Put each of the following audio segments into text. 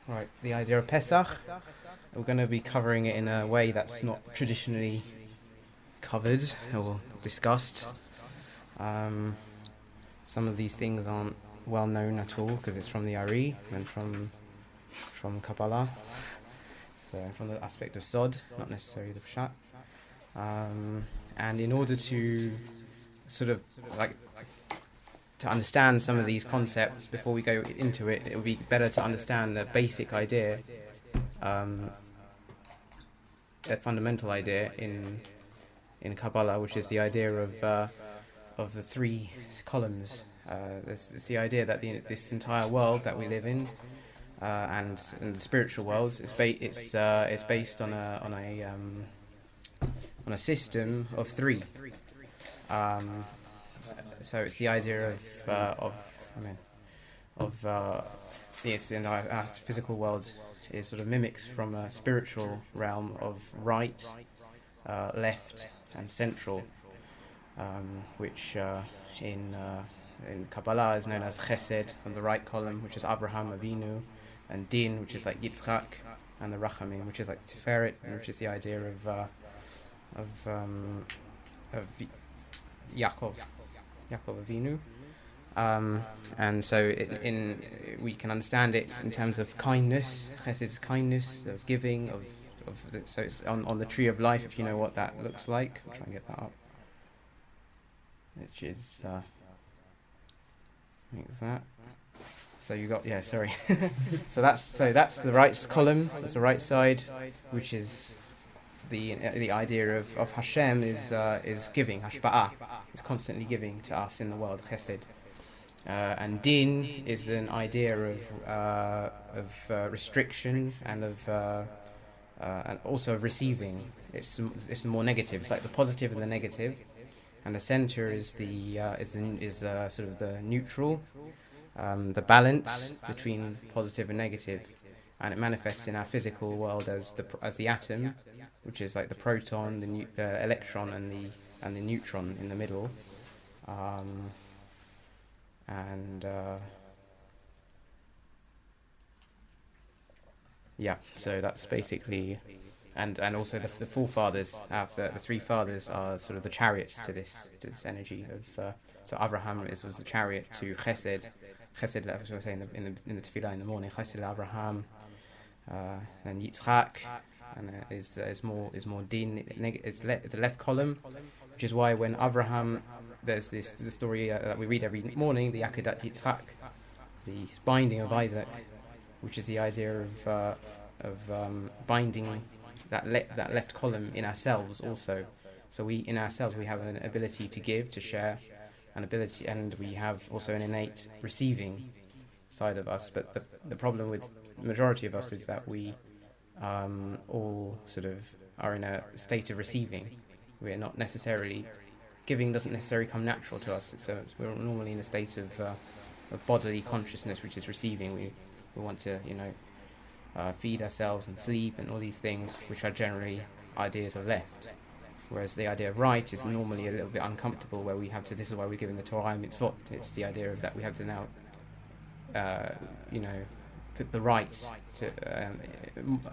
Right, the idea of Pesach. We're going to be covering it in a way that's not traditionally covered or discussed. Some of these things aren't well known at all because it's from the Ari and from Kabbalah. So from the aspect of Sod, not necessarily the Pshat. And in order to sort of like to understand some of these concepts before we go into it, it would be better to understand the basic idea, the fundamental idea in Kabbalah, which is the idea of the three columns. It's the idea that this entire world that we live in, and the spiritual world, it's based on a system of three. So it's the idea yes, in our physical world, it sort of mimics from a spiritual realm of right, left, and central, which in Kabbalah is known as Chesed on the right column, which is Abraham Avinu, and Din, which is like Yitzchak, and the Rachamim, which is like Tiferet, which is the idea of Yaakov Avinu. And so we can understand it in terms of kindness. Chesed is kindness, of giving, so it's on the tree of life, if you know what that looks like. I'll try and get that up. Which is like that. So you got sorry. so that's the right column. That's the right side, which is the idea of Hashem is giving. Hashba'ah is constantly giving to us in the world. Chesed. And Din is an idea of restriction and also of receiving. It's the more negative. It's like the positive and the negative, and the center is sort of the neutral, the balance between positive and negative, and it manifests in our physical world as the atom, which is like the proton, the electron, and the neutron in the middle. So that's basically, and also the forefathers, after the three fathers, are sort of the chariots to this energy of. So Abraham was the chariot to Chesed. Chesed, as I was saying in the tefillah in the morning. Chesed Abraham, then Yitzchak, and is more Din. It's the left column, which is why when Abraham, there's the story that we read every morning, the Akedat Yitzchak, the binding of Isaac, which is the idea of binding that left column in ourselves also. So in ourselves we have an ability to give, to share, and we have also an innate receiving side of us. But the problem with the majority of us is that we all sort of are in a state of receiving. We're not necessarily giving. Doesn't necessarily come natural to us. So we're normally in a state of bodily consciousness, which is receiving. We want to feed ourselves and sleep and all these things, which are generally ideas of left. Whereas the idea of right is normally a little bit uncomfortable, where we have to. This is why we're given the Torah and mitzvot. It's the idea of that we have to now, put the right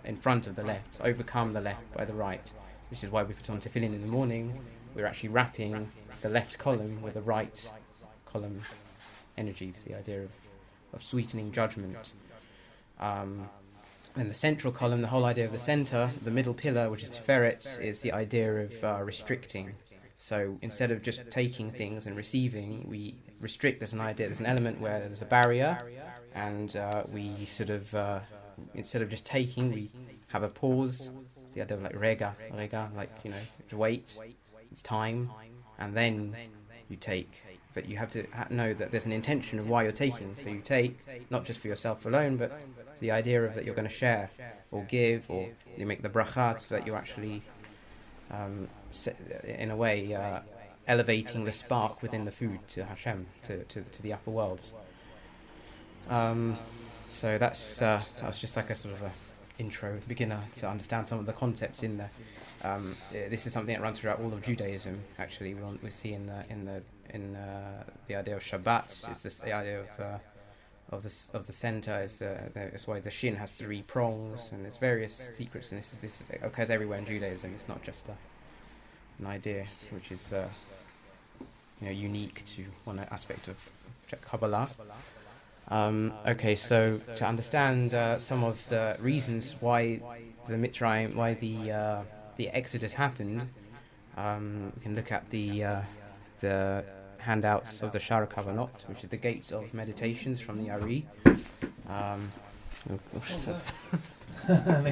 in front of the left, overcome the left by the right. This is why we put on tefillin in the morning. We're actually wrapping the left column with the right column energies. The idea of sweetening judgment. And the central column, the whole idea of the center, the middle pillar, which is Tiferet, is the idea of restricting. So instead of just taking things and receiving, we restrict. There's an element where there's a barrier, and we sort of, instead of just taking, we have a pause. It's the idea of like rega, like, to wait, it's time, and then you take. But you have to know that there's an intention of why you're taking. So you take, not just for yourself alone, but the idea of that you're going to share or give, or you make the bracha, so that you're actually, in a way, elevating the spark within the food to Hashem, to the upper world. So that was just like a sort of a intro, beginner to understand some of the concepts in there. This is something that runs throughout all of Judaism. Actually, we see in the idea of Shabbat. It's this the idea of the center is that's why the shin has 3 prongs, and there's various secrets, and this occurs everywhere in Judaism. It's not just an idea which is unique to one aspect of Kabbalah. Okay, so to understand some of the reasons why the Mitzrayim, why the Exodus happened, we can look at the handouts of the Shara Kavanot, which is the gates of meditations from the Ari. I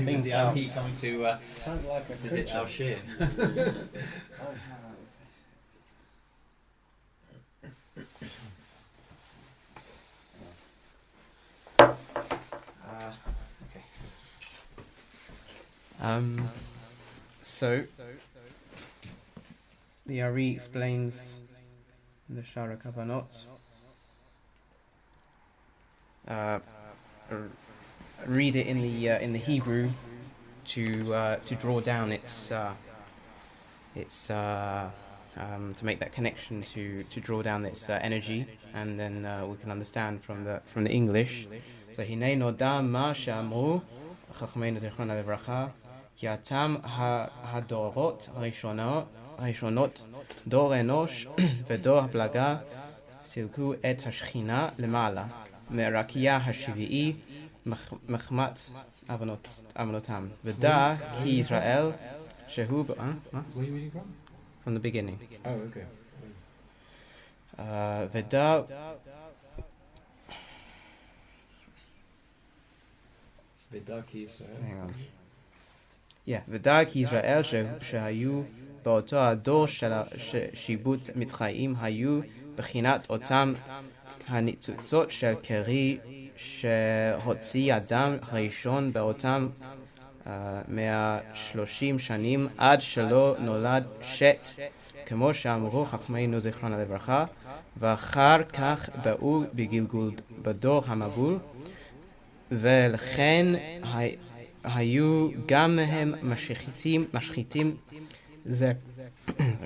think the Ari coming to visit our shir. So the Ari explains the Shara Kavanot. Read it in the Hebrew to draw down its to make that connection, to draw down its energy, and then we can understand from the English. So Hinei noda ma she'amru chachmeinu zichronam levracha ki atam hadorot הראשונות דור אנוש ודור הפלגה סילקו את השכינה למעלה מרקיע השביעי מחמת עוונותם ודע כי ישראל שהוא Where are you reading from? from the beginning. Oh, okay. ודע hang on. Yeah, ודע כי ישראל שהיו באותו הדור של שיבוט מצרים היו בחינת אותם הניצוצות של קרי שהוציא אדם הראשון באותם 130 שנים עד שלא נולד שת, כמו שאמרו חכמינו זיכרונם לברכה, ואחר כך באו בגלגול בדור המבול, ולכן היו גם הם משחיתים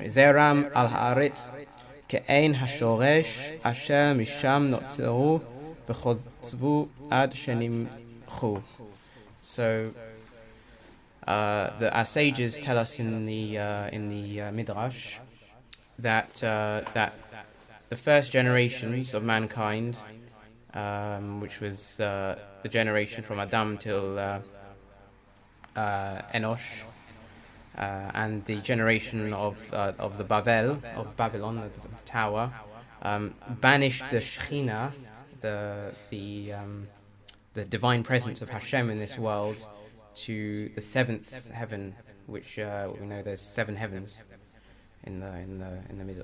זרם על הארץ כאין השורש אשר משם נוצרו וחוצבו עד שנמחו. So our sages tell us in the Midrash that the first generations of mankind, which was the generation from Adam till Enosh, and the generation of the of Babylon, of the tower, banished the Shekhinah, the divine presence of Hashem in this world, to the 7th heaven, which we know there's 7 heavens in the middle.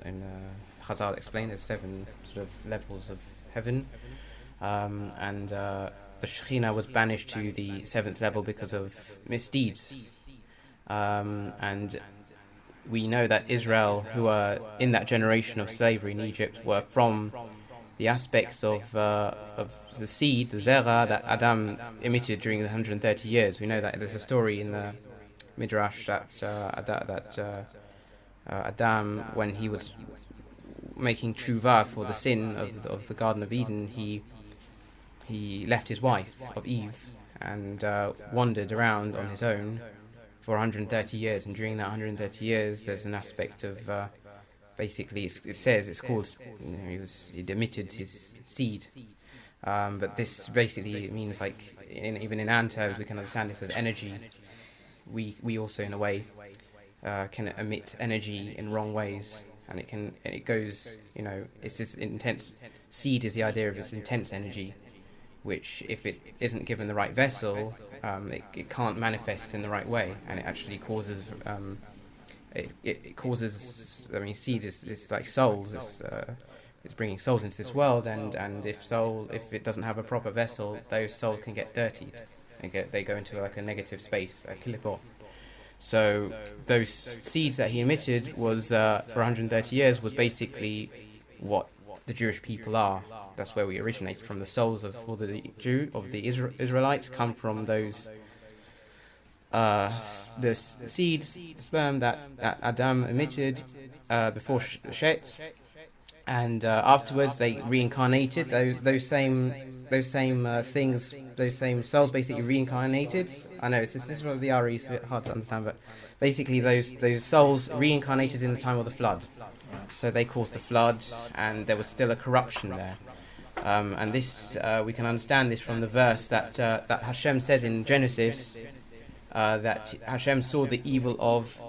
Chazal explained there's 7 sort of levels of heaven, and the Shekhinah was banished to the 7th level because of misdeeds. And we know that Israel, who were in that generation of slavery in Egypt, were from the aspects of the seed, the zera, that Adam emitted during the 130 years. We know that there's a story in the Midrash that Adam, when he was making tshuva for the sin of the Garden of Eden, he left his wife, of Eve, and wandered around on his own for 130 years, and during that 130 years there's an aspect of basically it says it's called he emitted his seed, but this basically means, like, even in ant terms we can understand this as energy. We also in a way can emit energy in wrong ways, and it goes, it's this intense. Seed is the idea of this intense energy, which, if it isn't given the right vessel, it can't manifest in the right way, and it actually causes it causes. I mean, seed is like souls. It's bringing souls into this world, and if it doesn't have a proper vessel, those souls can get dirtied. They go into like a negative space, a kilipor. So those seeds that he emitted was for 130 years was basically what the Jewish people are. That's where we originated from. The souls of all the Israelites come from those the seeds, the sperm that Adam emitted before Shet, and afterwards they reincarnated. Those same things, those same souls basically reincarnated. I know this is one of the RE, it's a bit hard to understand, but basically those souls reincarnated in the time of the flood. So they caused the flood, and there was still a corruption there. And this we can understand this from the verse that Hashem said in Genesis, that Hashem saw the evil of.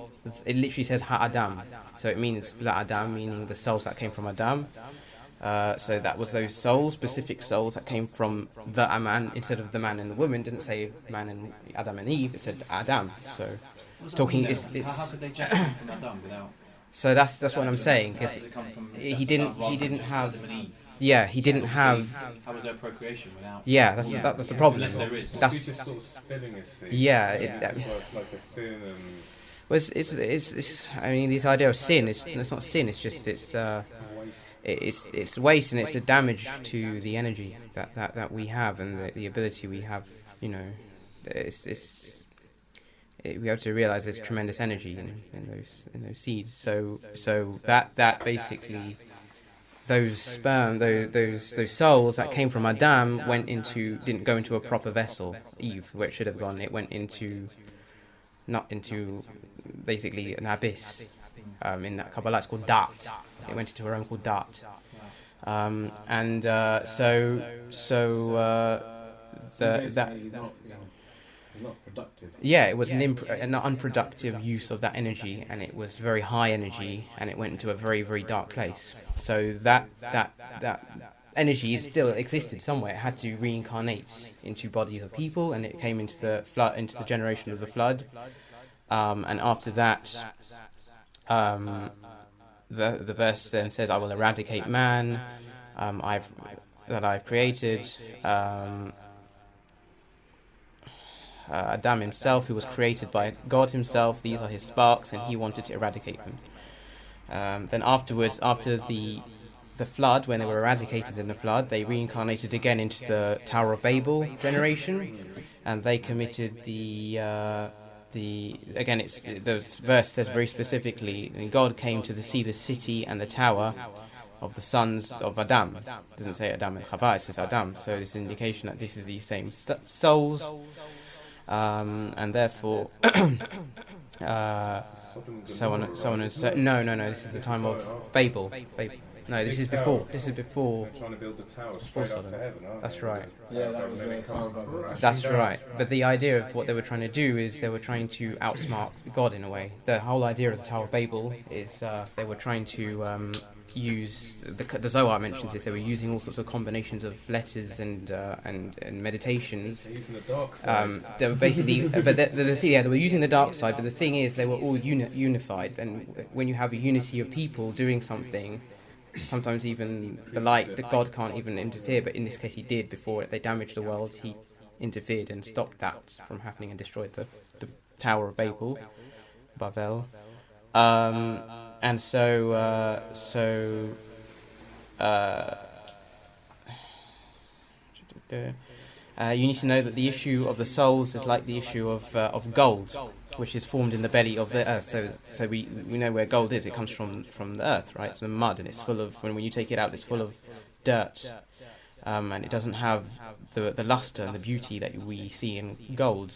It literally says Ha-Adam, so it means La-Adam, meaning the souls that came from Adam. So that was those souls, specific souls that came from the man instead of the man and the woman. It didn't say man and Adam and Eve. It said Adam. So it's talking. It's. How did they just come from Adam without? So that's what I'm saying, because he didn't have. Yeah, he didn't have. How was there procreation without? Yeah, that's the problem. Unless there is. That's. He's just sort of spilling his seed. Yeah, That's why it's like a sin and. Well, it's. I mean, this idea of sin. It's not sin. It's just it's waste, and it's a damage to the energy that we have, and the ability we have. You know, we have to realize there's tremendous energy in those seeds. So that basically. Those sperm, those souls that came from Adam didn't go into a proper vessel, Eve, where it should have gone. It went not into basically an abyss. In that Kabbalah, it's called Dart. It went into a realm called Dart. It's not productive. Yeah, it was an unproductive use of that energy, and it was very high energy, and it went into a very, very dark place. So that energy still existed somewhere. It had to reincarnate into bodies of people, and it came into the flood, into the generation of the flood. And after that, the verse then says, "I will eradicate man. I've created." Adam himself, who was created by God himself, these are his sparks, and he wanted to eradicate them. Then afterwards, after the flood, when they were eradicated in the flood, they reincarnated again into the Tower of Babel generation, and they committed the verse says very specifically, and God came to see the city and the tower of the sons of Adam. It doesn't say Adam and Chava, it says Adam. So this is an indication that this is the same souls. And therefore, so on and so. No. This is the time of Babel. No, this is before. They're trying to build the tower straight up to heaven, aren't That's they? right. Yeah, that was the Tower of Babel. That's right. But the idea of what they were trying to do is they were trying to outsmart God in a way. The whole idea of the Tower of Babel is they were trying to use the Zohar mentions this. They were using all sorts of combinations of letters and meditations. They're using the dark side. They were basically, but they were using the dark side. But the thing is, they were all unified. And when you have a unity of people doing something, sometimes even the light, that God can't even interfere. But in this case, He did. Before they damaged the world, He interfered and stopped that from happening and destroyed the Tower of Babel. And so you need to know that the issue of the souls is like the issue of gold, which is formed in the belly of the earth. So we know where gold is. It comes from the earth, right? It's the mud, and it's full of, when you take it out, it's full of dirt, and it doesn't have the luster and the beauty that we see in gold.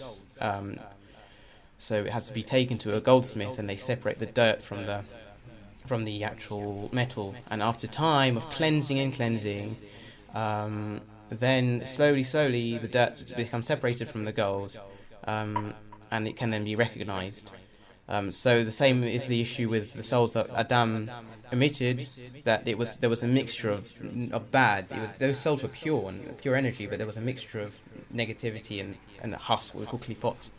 So it has to be taken to a goldsmith, and they separate the dirt from the actual metal. And after time of cleansing, then slowly the dirt becomes separated from the gold, and it can then be recognized. So the same is the issue with the souls that Adam emitted, that there was a mixture of bad. Those souls were pure and pure energy, but there was a mixture of negativity and a husk, what we call klipot.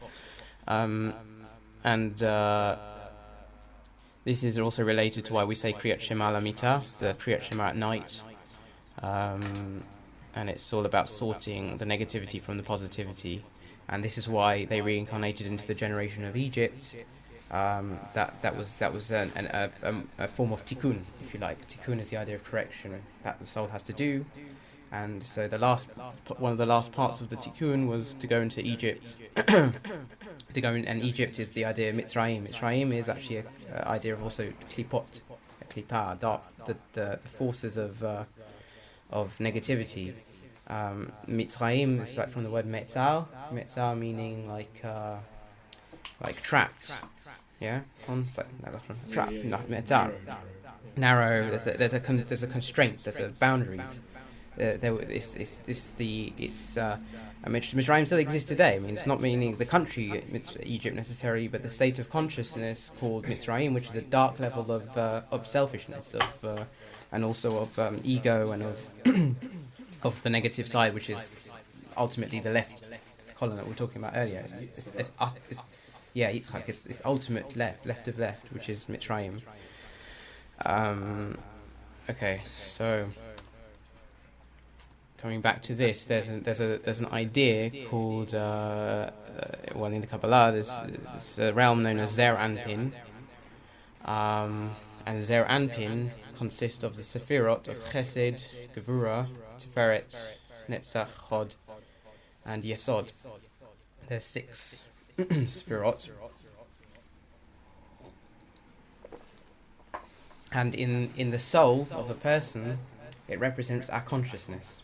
This is also related to why we say Kriyat Shema Lamita, the Kriyat Shema at night. And it's all about sorting the negativity from the positivity. And this is why they reincarnated into the generation of Egypt. That was a form of tikkun, if you like. Tikkun is the idea of correction that the soul has to do. And so one of the last parts of the tikkun was to go into Egypt. And Egypt is the idea of Mitzrayim. Mitzrayim is actually an idea of also klipot, klipah, the forces of negativity. Mitzrayim is like from the word metzar. Metzar meaning like trapped. Yeah, trap. No, metzar. Narrow. There's a constraint. There's a boundaries. Mitzrayim still exists today. I mean, it's not meaning the country Egypt necessarily, but the state of consciousness called Mitzrayim, which is a dark level of selfishness, and also of ego and of of the negative side, which is ultimately the left column that we were talking about earlier. It's ultimate left of left, which is Mitzrayim. Okay, so coming back to this, there's an idea called in the Kabbalah there's a realm known as Zer Anpin, and Zer Anpin consists of the Sephirot of Chesed, Gevura, Tiferet, Netzach, Chod, and Yesod. There's 6 Sephirot. And in the soul of a person, it represents our consciousness.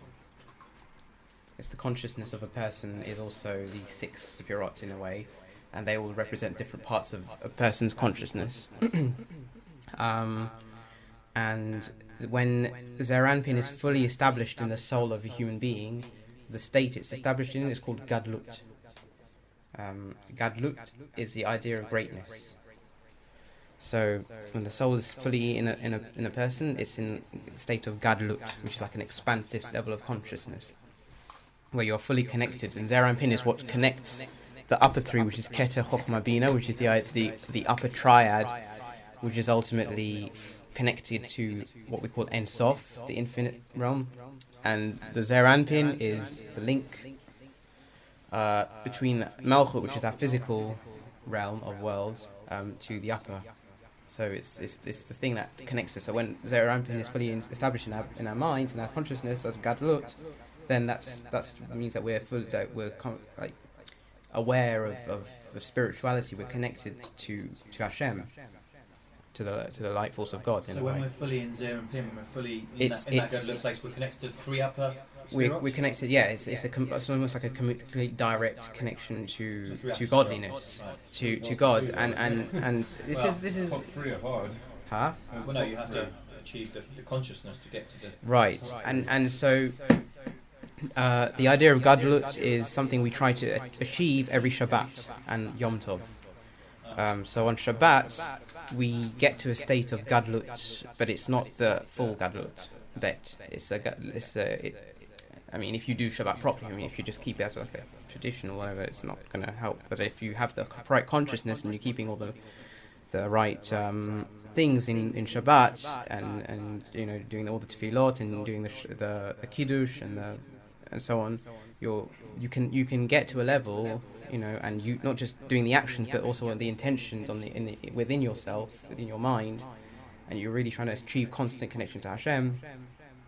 It's the consciousness of a person is also the 6 Sephirot in a way, and they all represent different parts of a person's consciousness. And when Zer Anpin is fully established in the soul of a human being, the state it's established in is called Gadlut. Gadlut is the idea of greatness. So when the soul is fully in a person, it's in a state of Gadlut, which is like an expansive level of consciousness, where you're fully connected. And Zer Anpin is what connects the upper 3, which is Keter, Chokhmah, Bina, which is the upper triad, which is ultimately connected to what we call Ein Sof, the infinite realm. And the Zer Anpin is the link between Malchut, which is our physical realm of worlds, to the upper. So it's the thing that connects us. So when Zer Anpin is fully established in our minds and our consciousness as Gadlut, then that means that we're aware of spirituality. We're connected to Hashem, to the light force of God. So when we're fully in Zer Anpin, when we're fully in that Gadlut place, we're connected to the 3 upper. We're connected. Yeah, it's almost like a complete direct connection to godliness, to God, and this is. Top 3 are hard. Huh? Well, no, you have to achieve the consciousness to get to the right, and so. The idea of Gadlut is something we try to achieve every Shabbat and Yom Tov. So on Shabbat, we get to a state of Gadlut, but it's not the full Gadlut. Bet I mean, if you do Shabbat properly, I mean, if you just keep it as like a tradition or whatever, it's not going to help. But if you have the right consciousness and you're keeping all the right things in Shabbat and doing all the tefillot and doing the kiddush and so on, you can get to a level, and you not just doing the actions but also the intentions within yourself, within your mind, and you're really trying to achieve constant connection to Hashem.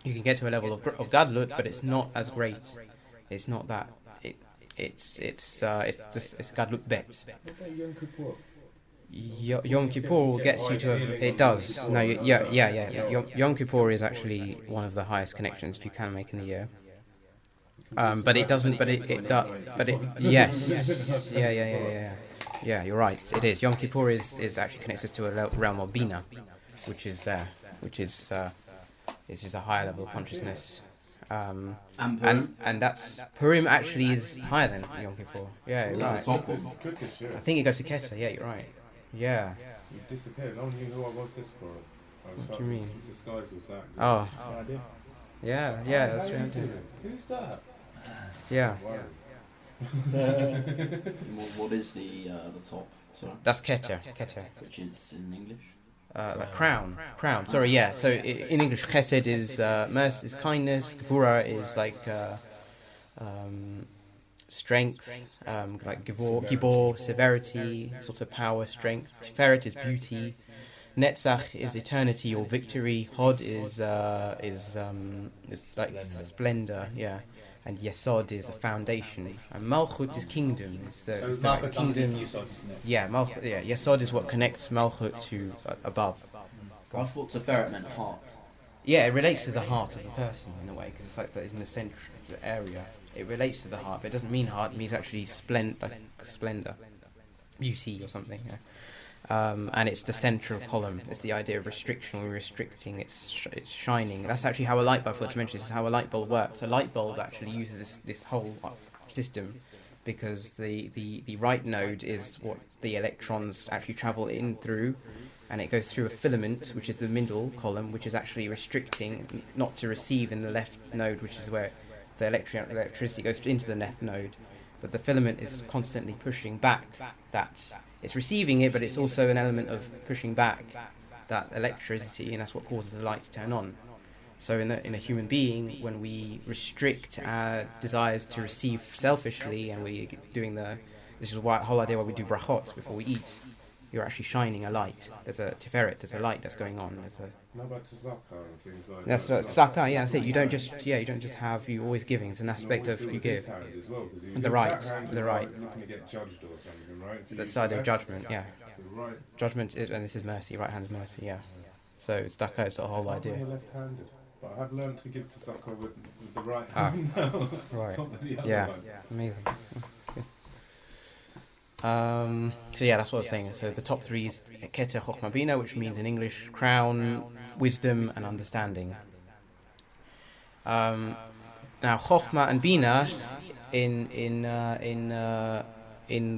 You can get to a level of Gadlut, but it's not as great. It's not that. It's Gadlut bet. What about Yom Kippur? Yom Kippur gets you to it does. No, Yom Kippur is actually one of the highest connections you can make in the year. But it doesn't. But it yes. Yeah. You're right. It is. Yom Kippur is actually connects us to a realm of Bina, which is there, which is a higher level of consciousness. And that's Purim actually is higher than Yom Kippur. Yeah, you're right. I think it goes to Keter. Yeah, you're right. Yeah. You disappeared. No one knew who I was this for. What do you mean? Disguise was that? Oh. No idea. Yeah, that's what I'm doing. Who's that? Yeah. What is the top? Sorry. That's Keter. Which is in English? Like crown. Sorry, yeah. So in English, Chesed is mercy, is kindness. Gevura is like strength, like Gibor, severity, sort of power, strength. Tiferet is beauty. Netzach is eternity or victory. Hod is like splendor, yeah. And Yesod is a foundation. And Malchut is kingdom. It's the kingdom. Yeah, Malchut. Yeah, Yesod is what connects Malchut to above. I thought Tiferet meant heart. Yeah, it relates to the heart of the person in a way, because it's like that in the central area. It relates to the heart, but it doesn't mean heart. It means actually splendor, beauty or something. Yeah. And it's the central column. It's the idea of restriction or restricting. It's shining. That's actually how a light bulb. I forgot to mention this is how a light bulb works. A light bulb actually uses this whole system, because the right node is what the electrons actually travel in through, and it goes through a filament, which is the middle column, which is actually restricting, not to receive in the left node, which is where the electricity goes into the left node. But the filament is constantly pushing back that. It's receiving it, but it's also an element of pushing back that electricity, and that's what causes the light to turn on. So in a human being, when we restrict our desires to receive selfishly, and we're doing this is why the whole idea why we do brachot before we eat, you're actually shining a light. There's a tiferet, there's a light that's going on. How about tzedakah and things like That's that? tzedakah, yeah, that's it. You don't just have, you always giving. It's an aspect of you give. The right, the right. Looking to get judged or something, right? If you The use side the of left, judgment, yeah. so right. Judgment, and this is mercy, right hand's mercy, yeah. So tzedakah is the whole I'm idea. left-handed, but I have learned to give tzedakah with the right Ah, hand now. right. Not with the other Yeah, one. amazing. So yeah, that's what I was saying. So the top three is Keter Chochma Bina, which means in English crown, wisdom, and understanding. Now Chochma and Bina in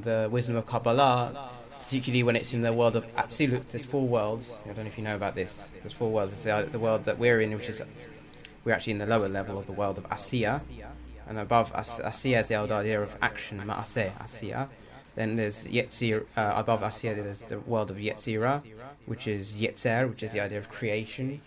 the wisdom of Kabbalah, particularly when it's in the world of Atzilut, there's 4 worlds. I don't know if you know about this. There's 4 worlds. It's the world that we're in, which is we're actually in the lower level of the world of Asiya, and above Asiya is the old idea of action, Ma'aseh, Asiya. Then there's Yetzir, above Asiya there's the world of Yetzira, which is Yetzer, which is the idea of creation.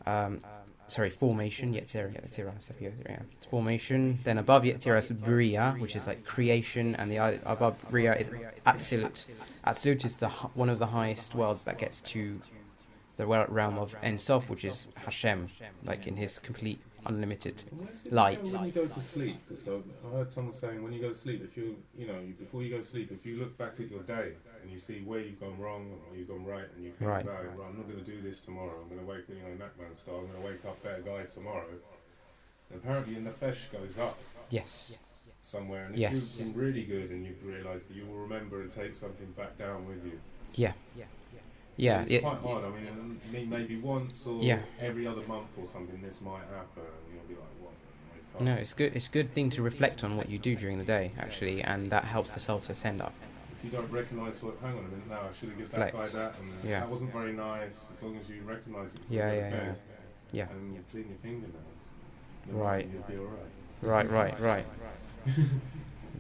Formation, Yetzira, yeah. It's formation. Then above Yetzira is Bria, which is like creation, and the above Bria is Atzilut. Atzilut is one of the highest worlds that gets to the realm of Ein Sof, which is Hashem, like in his complete unlimited light. When you go to sleep, so I heard someone saying when you go to sleep, if before you go to sleep, if you look back at your day and you see where you've gone wrong or you've gone right, and you think Right. about it, well, I'm not going to do this tomorrow. I'm going to wake, Knackman style. I'm going to wake up better guy tomorrow. And apparently, the nefesh goes up Yes. somewhere, and if Yes. you've been really good and you've realised that you will remember and take something back down with you. Yeah. Yeah. It's quite hard. I mean, maybe once or Yeah. every other month or something, this might happen, and you'll be like, what? Wake up. No, it's good. It's a good thing to reflect on what you do during the day, actually, and that helps the soul to ascend up. If you don't recognise what, hang on a minute, now I should have given that guy Reflect. that, and Yeah. that wasn't very nice. As long as you recognise it, Yeah, before you yeah, go to bed, Yeah. and you clean your fingernails, then Right. you'll be alright. Right.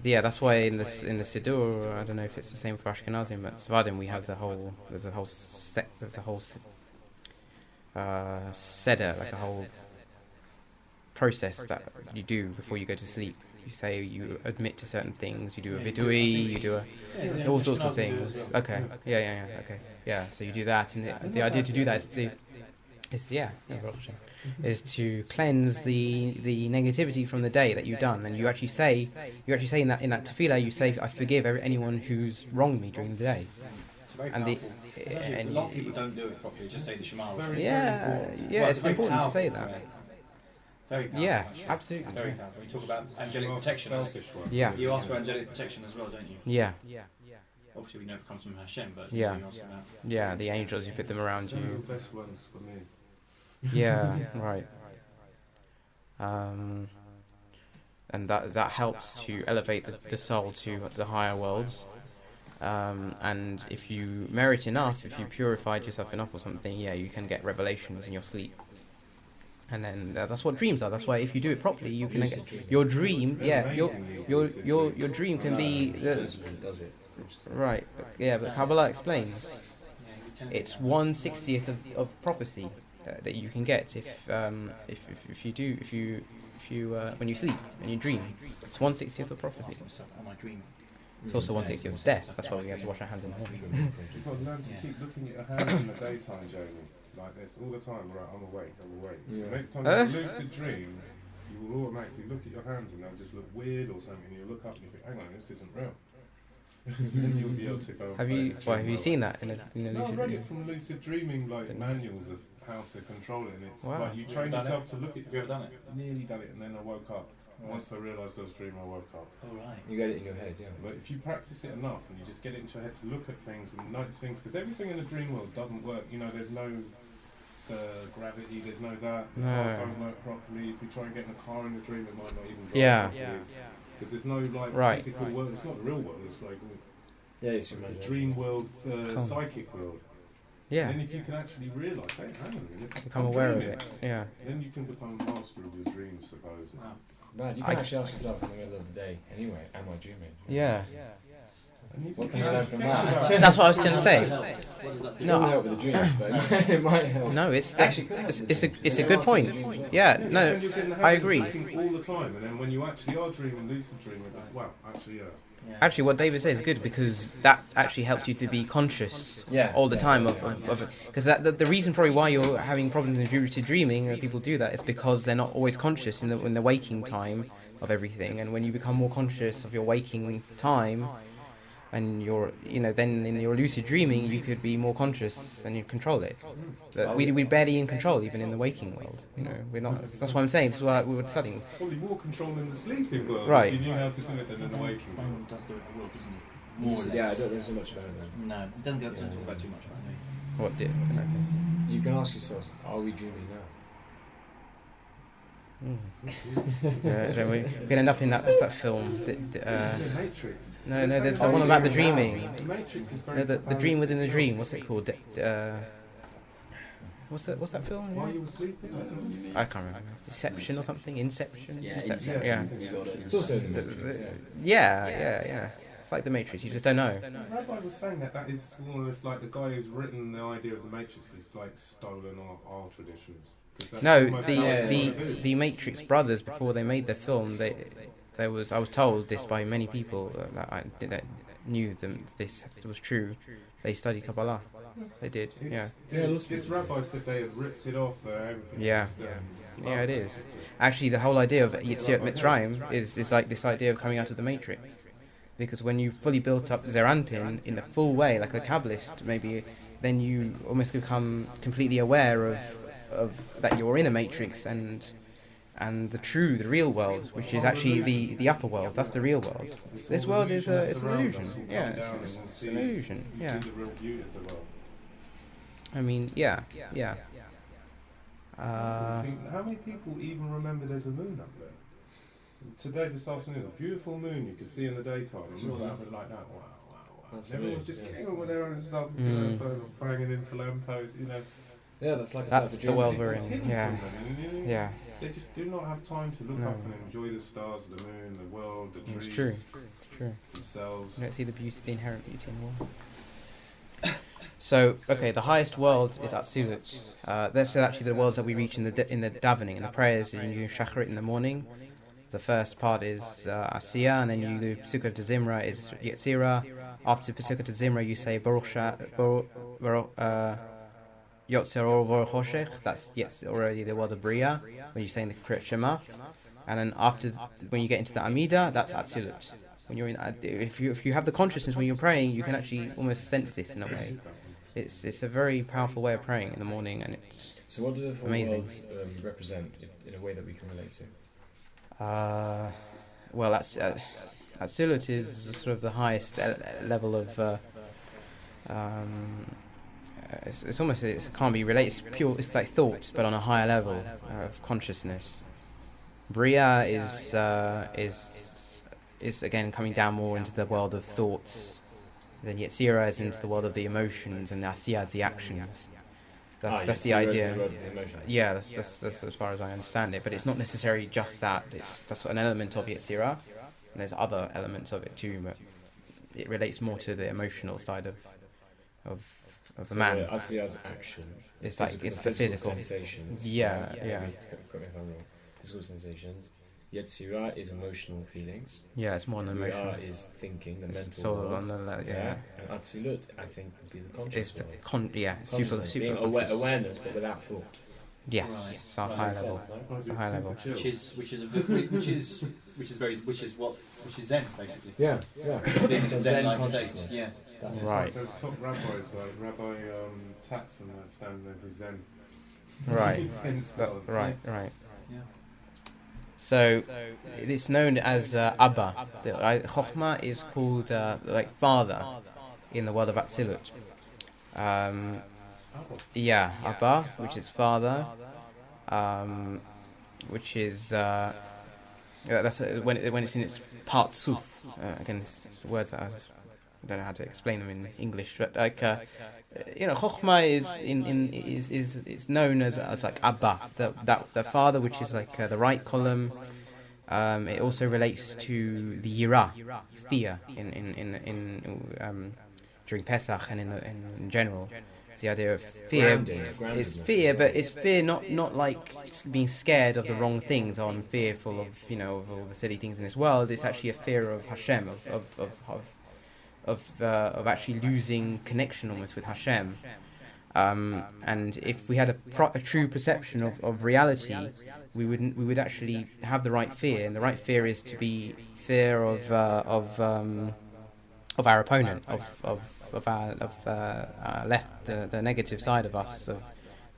Yeah, that's why in the Siddur, I don't know if it's the same for Ashkenazim, but Sfadim we have there's a whole Seder, like a whole process that you do before you go to sleep. You say you admit to certain things, you do a vidui, you do all sorts of things. Okay, yeah, okay, yeah. So you do that, and the idea to do that is to cleanse the negativity from the day that you've done, and you actually say in that tefillah, you say, I forgive anyone who's wronged me during the day. And A lot of people don't do it properly. Just say the Shema. it's important to say that. Very powerful. Yeah, actually. absolutely. Very powerful. You talk about angelic protection. Selfish one. Yeah. You ask for angelic protection as well, don't you? Yeah, Obviously, we know it comes from Hashem, but Yeah. you ask about yeah. The angels, you put them around Those are you. the best ones for me. Yeah, right. And that helps to elevate the soul to the higher worlds. And if you merit enough, if you purified yourself enough or something, yeah, you can get revelations in your sleep. And then that's what dreams are. That's why if you do it properly, you can get your dream. Yeah, your dream can be does it. right. Yeah, but Kabbalah explains it's 1/60th of prophecy that you can get if you when you sleep and you dream. It's 1/60th of prophecy. Am I dreaming? It's also 1/60th of death. That's why we have to wash our hands in the morning. You've got to learn to keep looking at your hands in the daytime, Jamie. Like this all the time. Right, I'm awake. Yeah. So next time you have a lucid dream, you will automatically look at your hands and they'll just look weird or something. And you look up and you think, hang on, this isn't real. Then you'll be able to go. Have you seen that in a No, I lucid read dream? it from lucid dreaming, like manuals of how to control it, and it's Wow. like you train Done it? yourself to look at. Have you ever done it? Nearly done it, and then I woke up. Right. Once I realised I was dreaming, I woke up. Oh right. You get it in your head, yeah. But if you practice it enough, and you just get it into your head to look at things and notice things, because everything in the dream world doesn't work. You know, there's no gravity, there's no that. The No. cars don't work properly. If you try and get in a car in the dream, it might not even drive Yeah. properly. Because there's no like Right. physical world. It's not the real world. It's like Yeah, it's your the imagination. dream world, Cool. psychic world. Yeah. And then if you can actually realise, hey, hang on a minute, Become I'm aware of dreaming. it. Yeah. Then you can become master of your dreams, suppose. Wow. Man, you can actually ask yourself in the middle of the day, anyway, am I dreaming? Yeah. And you What can can I learn from think that? about it. That's what I was going to say. What does that do? It doesn't help with the dreams, but it might help. No, it's Actually, it's a good point. Yeah. No, Then you can have I it agree. thinking all the time, and then when you actually are dreaming, lucid dreaming, like, wow, actually, yeah. Yeah. Actually, what David says is good because that actually helps you to be conscious Yeah. all the time of it. Because the reason probably why you're having problems with lucid dreaming, and people do that, is because they're not always conscious in the waking time of everything. And when you become more conscious of your waking time, and then in your lucid dreaming, you could be more conscious and you control it. But we're barely in control even in the waking world. You know, we're not. That's what I'm saying. This is what we were studying. Probably more control in the sleeping world. Right. If you knew how to do it than in the waking world. One does do it in the world, doesn't it? More or less. Yeah, I don't know so much about it. No, it doesn't go don't talk about too much about it. What did? You can ask yourself, are we dreaming now? Then we had enough in that. What's that film? The Matrix. No, there's the one about the dreaming. The Matrix is very No, the dream within the dream. What's it called? What's that film? While you were sleeping? I can't remember. Deception or something? Inception? Yeah, Inception? Inception. Yeah. You got it. It's also The- the the- yeah. It's like the Matrix. You just don't know. The rabbi was saying that is almost like the guy who's written the idea of the Matrix is like stolen our traditions. 'Cause that's No, almost how it's the sort of is. the Matrix brothers before they made the film, I was told this by many people that knew them. This was true. They studied Kabbalah. They did. Yeah. This rabbi said they had ripped it off everything. Yeah. Yeah, it is. Actually, the whole idea of Yetziat Mitzrayim is like this idea of coming out of the Matrix. Because when you fully built up Zeranpin in a full way, like a Kabbalist maybe, then you almost become completely aware of that you're in a Matrix and the real world, which is actually the upper world. That's the real world. This world is it's an illusion. Yeah, it's an illusion. You Yeah. see the real beauty of the world. I mean, yeah. How many people even remember there's a moon up there? Today, this afternoon, a beautiful moon you could see in the daytime. And look at it like that. Wow. That's And everyone's just amazing, getting on with their own stuff, banging into lampposts, Yeah, that's like a That's type of the dream. world we're It's in. hidden Yeah. from them, and, Yeah. They just do not have time to look No. up and enjoy the stars, the moon, the world, the trees, It's true. It's true. themselves. You don't see the inherent beauty in the world. So, okay, the highest world is Atzilut. That's actually the worlds that we reach in the davening, in the prayers. You do Shacharit in the morning. The first part is Asiya, and then you do Pesukah to Zimra is Yetzirah. After Pesukah to Zimra, you say Baruch Yotzer Or Baruch Hoshech. That's already the world of Bria when you say in the Kriyat Shema. And then when you get into the Amida, that's Atzilut. When you're in, if you have the consciousness when you're praying, you can actually almost sense this in a way. It's a very powerful way of praying in the morning, and it's So what do the four amazing. worlds represent in a way that we can relate to? Well, Atzilut is sort of the highest level of. It's almost it can't be related. It's pure. It's like thought, but on a higher level of consciousness. Bria is again coming down more into the world of thoughts. Then Yetzirah is into the world of the emotions, and Asiyah is the actions. That's the idea. Yeah, that's as far as I understand it. But it's not necessarily just that. That's an element of Yetzirah, and there's other elements of it too. But it relates more to the emotional side of a man. I see as action. It's like it's the physical. sensations. Yeah. Correct me if I'm wrong. Physical sensations. Yetzirah is emotional feelings. Yeah, it's more than emotional. Bria is thinking, the It's mental sort of world. on the And Atzilut, I think, would be the conscious It's the world. super Consciousness, being conscious. awareness, but without thought. Yes, Right. it's a high Makes level. sense, no? It's a high level. Which is Zen basically. Yeah. Being The Zen-like consciousness. state. Yeah. That's Right. Those top rabbis, like Rabbi Tatson, that stand there for Zen. Right. Right. Yeah. So it's known as Abba. Chokhmah is called like father in the world of Atzilut. Yeah, Abba, which is father, which is that's when it's in its part suf. Again, it's words that I don't know how to explain them in English, but like Chokhmah is it's known as like Abba, the father, which is like the right column. It also relates to the Yira, fear, in during Pesach and in general. It's the idea of fear. It's fear, but it's fear not like being scared of the wrong things. Or I'm fearful of of all the silly things in this world. It's actually a fear of Hashem, of actually losing connection almost with Hashem. And if we had a true perception of reality, we would actually have the right fear, and the right fear is to be fear of our opponent, of our left, the negative side of us, of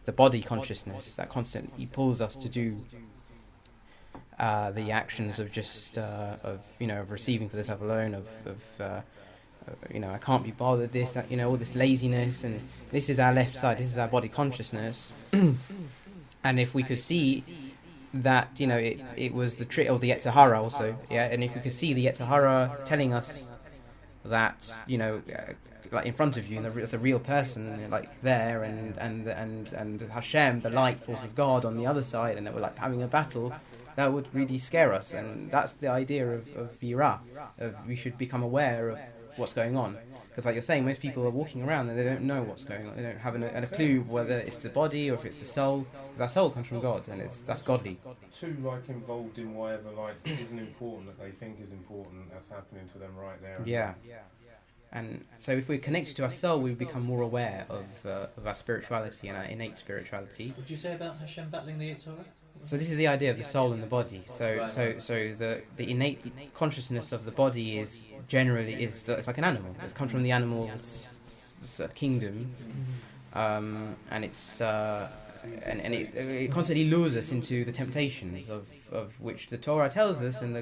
the body consciousness that constantly pulls us to do the actions of just of receiving for the self alone, I can't be bothered, this, that, all this laziness, and this is our left side, this is our body consciousness. And if we could see that, it was the trick, or the Yetzer Hara also, and if we could see the Yetzer Hara telling us that, like in front of you, and there's a real person, like there, and Hashem, the light force of God, on the other side, and that we're like having a battle, that would really scare us. And that's the idea of Yira, we should become aware of what's going on, because like you're saying, most people are walking around and they don't know what's going on, they don't have a clue whether it's the body or if it's the soul, because our soul comes from God, and that's godly. Too involved in whatever isn't important that they think is important, that's happening to them right there. Yeah. And so if we're connected to our soul, we become more aware of our spirituality and our innate spirituality. What did you say about Hashem battling the Yetzer Hara? So this is the idea of the soul and the body. So the innate consciousness of the body is generally it's like an animal. It comes from the animal's kingdom, and it's and it constantly lures us into the temptations of which the Torah tells us, and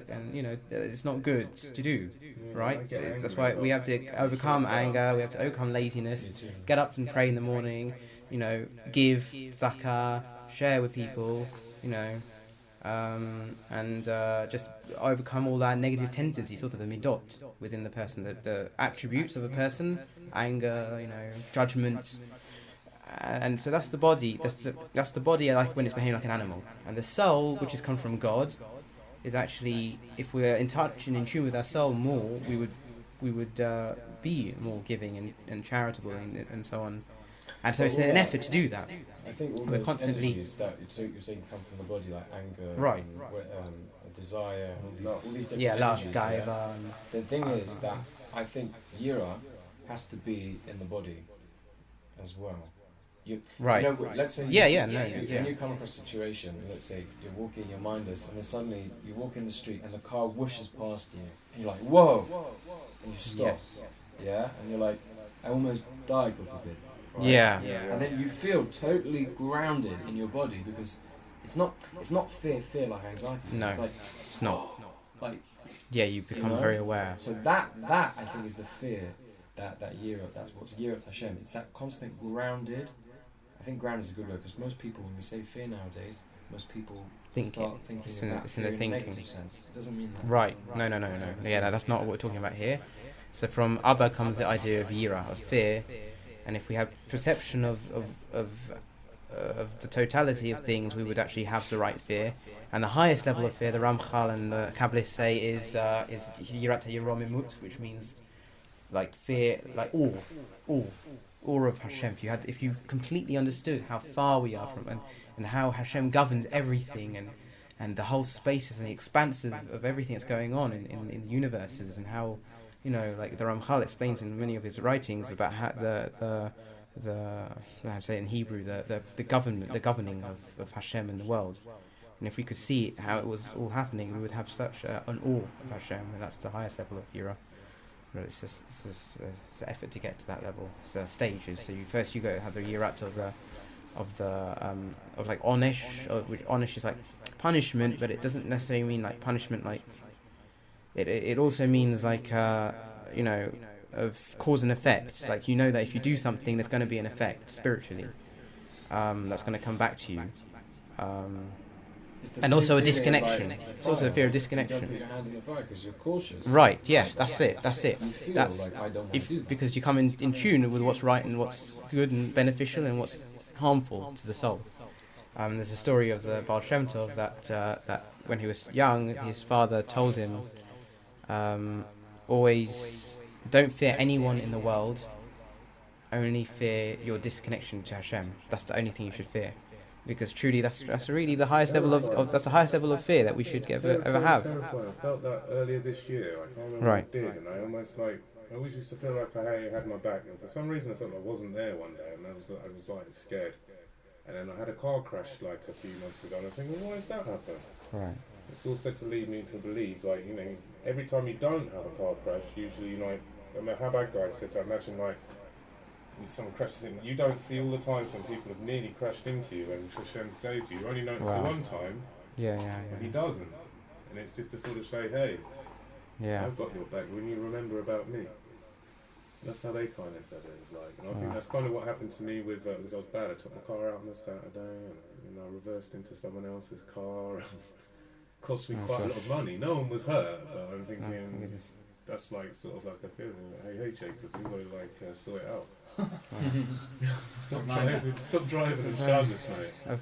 it's not good to do, right? That's why we have to overcome anger, we have to overcome laziness, get up and pray in the morning, give zakah, share with people, and just overcome all our negative tendencies, sort of the midot within the person, the attributes of a person, anger, judgment. And so that's the body. That's the body, like when it's behaving like an animal. And the soul, which has come from God, is actually, if we're in touch and in tune with our soul more, we would be more giving and charitable and so on. And so it's an effort to do that. I think all we're those constantly energies that you're saying come from the body, like anger, right, desire, all these different lust, energies. gaiva. The thing is that I think yira has to be in the body as well. Right. Let's say when you come across a situation, let's say you're walking, you're mindless, and then suddenly you walk in the street and the car whooshes past you, and you're like, whoa, and you stop, and you're like, I almost died, God forbid. Right? Yeah. And then you feel totally grounded in your body, because it's not fear like anxiety. No, it's not. You become very aware. So that I think is the fear that yira, that's what's yira Hashem. It's that constant grounded. I think ground is a good word, because most people, when we say fear nowadays, most people start thinking it's in the thinking. negative sense. It doesn't mean that. Right. No. Yeah, no, that's not what we're talking about here. So from Abba comes the idea of yira, of fear, and if we have perception of the totality of things, we would actually have the right fear. And the highest level of fear, the Ramchal and the Kabbalists say, is yirat hayiromimut, which means like fear, like awe of Hashem. If you completely understood how far we are from and how Hashem governs everything, and the whole spaces and the expanse of everything that's going on in the universes, and how like the Ramchal explains in many of his writings about how the I say in Hebrew, the governing of Hashem in the world. And if we could see how it was all happening, we would have such an awe of Hashem, and that's the highest level of Yira. It's just an effort to get to that level. It's stages. So you go have the yirat of like onesh, which onesh is like punishment, but it doesn't necessarily mean like punishment. Like it also means like you know, of cause and effect. Like you know that if you do something, there's going to be an effect spiritually. That's going to come back to you. And also a disconnection. It's also a fear of disconnection. You don't put your hand in the fire because you're cautious. Right, yeah, that's it. That's it. You feel That's like I don't want to do that. because you come in tune with what's right and what's good and beneficial and what's harmful to the soul. There's a story of the Baal Shem Tov that when he was young, his father told him, always don't fear anyone in the world, only fear your disconnection to Hashem. That's the only thing you should fear. Because truly, that's really the highest level of that's the highest level of fear that we should ever have. Terrifying. I felt that earlier this year. I can't remember Right. what I did, and I almost like I always used to feel like I had my back, and for some reason I felt I wasn't there one day, and I was like scared. And then I had a car crash like a few months ago, and I was thinking, why has that happened? Right. It's all said to lead me to believe, like, you know, every time you don't have a car crash, usually, you know, I mean, how bad guys said, I imagine, like, when someone crashes in, you don't see all the times when people have nearly crashed into you and Hashem saved you. You only notice the one time Yeah, when he doesn't. And it's just to sort of say, hey, yeah. I've got your back when you remember about me. That's how they kind of said it. It's like, and I think that's kind of what happened to me with, because I was bad. I took my car out on a Saturday and I reversed into someone else's car. Cost me quite a lot of money. No one was hurt, but I'm thinking that's like sort of like a feeling. Like, hey Jacob, you got to like sort it out. Stop driving and shameless, mate.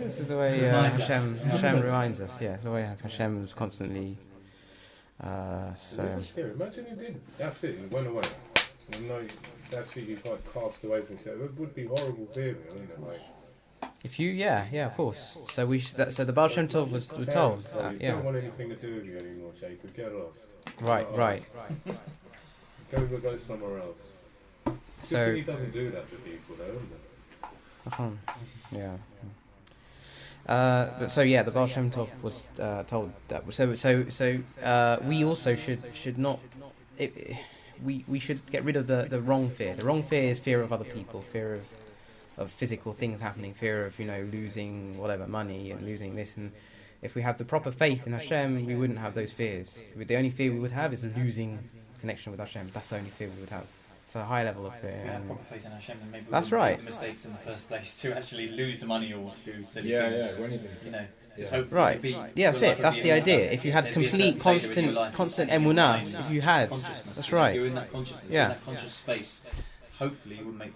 This is the way Hashem reminds us. Yeah, it's the way Hashem is constantly. So. Yeah, imagine you did. That's it. It went away. And no, that's it. You like cast away from it. It would be horrible feeling, wouldn't it? Like. If you, yeah, of course. So so the Baal Shem Tov was told that, Don't want anything to do with you anymore, Jacob. Get lost. Right. Go somewhere else. So He doesn't do that to people, though, doesn't it? yeah. But so yeah, the Baal Shem Tov was told that. So we also should not. We should get rid of the wrong fear. The wrong fear is fear of other people, fear of physical things happening, fear of losing whatever money and losing this. And if we have the proper faith in Hashem, we wouldn't have those fears. The only fear we would have is losing connection with Hashem. That's the only fear we would have. It's a high level of fear. If we had proper faith in Hashem, then maybe we that's wouldn't right. make the mistakes in the first place to actually lose the money or to do silly Yeah, things. yeah. It's Yeah. hopefully Right. it'd be, Yeah, that's it. That's the idea. If you had there'd be a complete, certain Seder in your life, constant you're in emunah, that if you had, consciousness, that's you're right. in that consciousness, Yeah. in that conscious space. Hopefully, you would make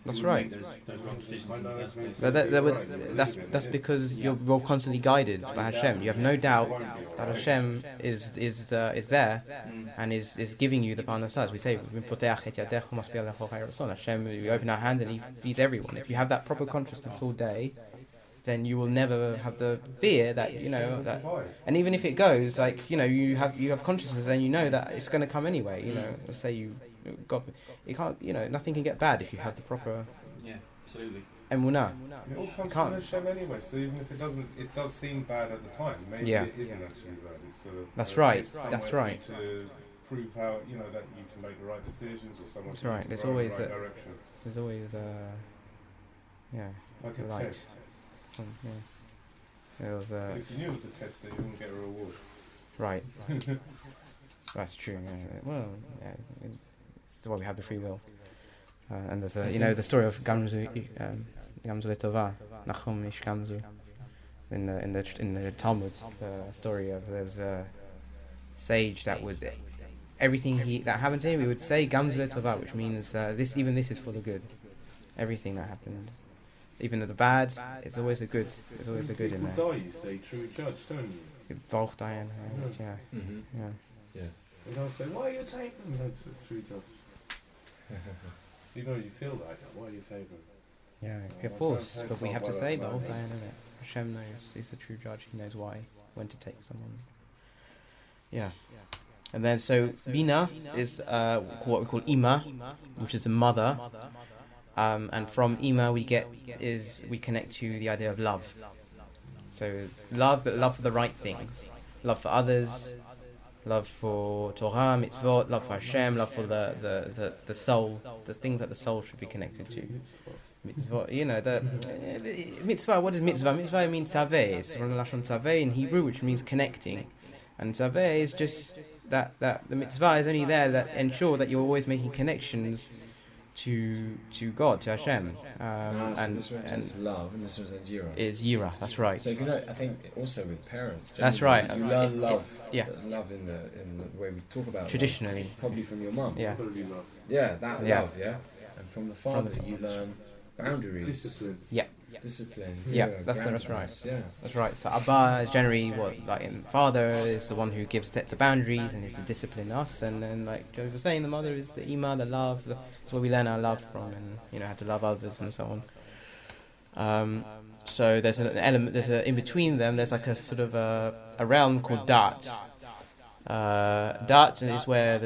That's you right. wouldn't make those wrong decisions in the first place. But that's because you're constantly guided by Hashem. You have no doubt that Hashem is there and is giving you the parnassah. We say, Hashem, we open our hands and He feeds everyone. If you have that proper consciousness all day, then you will never have the fear that that. And even if it goes, like you have consciousness and you know that it's going to come anyway. Let's say you can't. Nothing can get bad if you have the proper. Yeah, absolutely. Emunah. It all comes can't. from Hashem anyway, so even if it does seem bad at the time, maybe it isn't actually bad. It's sort of, That's right. it's somewhere That's for you right. to prove how that you can make the right decisions or someone. That's right. There's always the right direction. There's always Like a light. test. There was If you knew it was a test, then you wouldn't get a reward. right. That's true. Yeah. Well, yeah. It's why we have the free will. And there's the story of Gamzu Letova, Nachum Ish Gamzu, in the Talmud. The story of there's a sage that would everything that happened to him, he would say Gamzu Letova, which means this is for the good. Everything that happened, even the bad, it's always a good. There's always a good in there. People die, you stay true judge, don't you? Both Diane, yeah. Mm-hmm. Yeah. Yes. You don't say, why are you taking them? That's a true judge. You feel like that. Why are you taking them? Yeah, Oh, of course. I But we can't have to tell say by that, Both man. Diane, innit? Hashem knows. He's the true judge. He knows when to take someone. Yeah. And then so Bina is what we call Ima, which is the mother. And from Ima we connect to the idea of love. So love, but love for the right things. Love for others, love for Torah, mitzvot, love for Hashem, love for the soul, the things that the soul should be connected to. Mitzvah, the mitzvah. What is mitzvah? Mitzvah means tzaveh. It's from the lashon tzaveh in Hebrew, which means connecting. And tzaveh is just that the mitzvah is only there that ensure that you're always making connections to God, to Hashem. And this represents love, and this represents yira. Is yira, that's right. So I think also with parents. That's right. You learn love. Yeah. Love in the way we talk about Traditionally. love, probably from your mum. Yeah. Yeah, that Yeah. love. Yeah. And from the father, you learn boundaries. Discipline. Yeah. Discipline. Yeah, that's right. Yeah. That's right. So Abba is generally father is the one who gives set the boundaries and is to discipline us, and then like Joe was saying, the mother is the ima, the love. That's where we learn our love from, and how to love others and so on. So there's an element. In between them. There's like a sort of a realm called Dat. Dat is where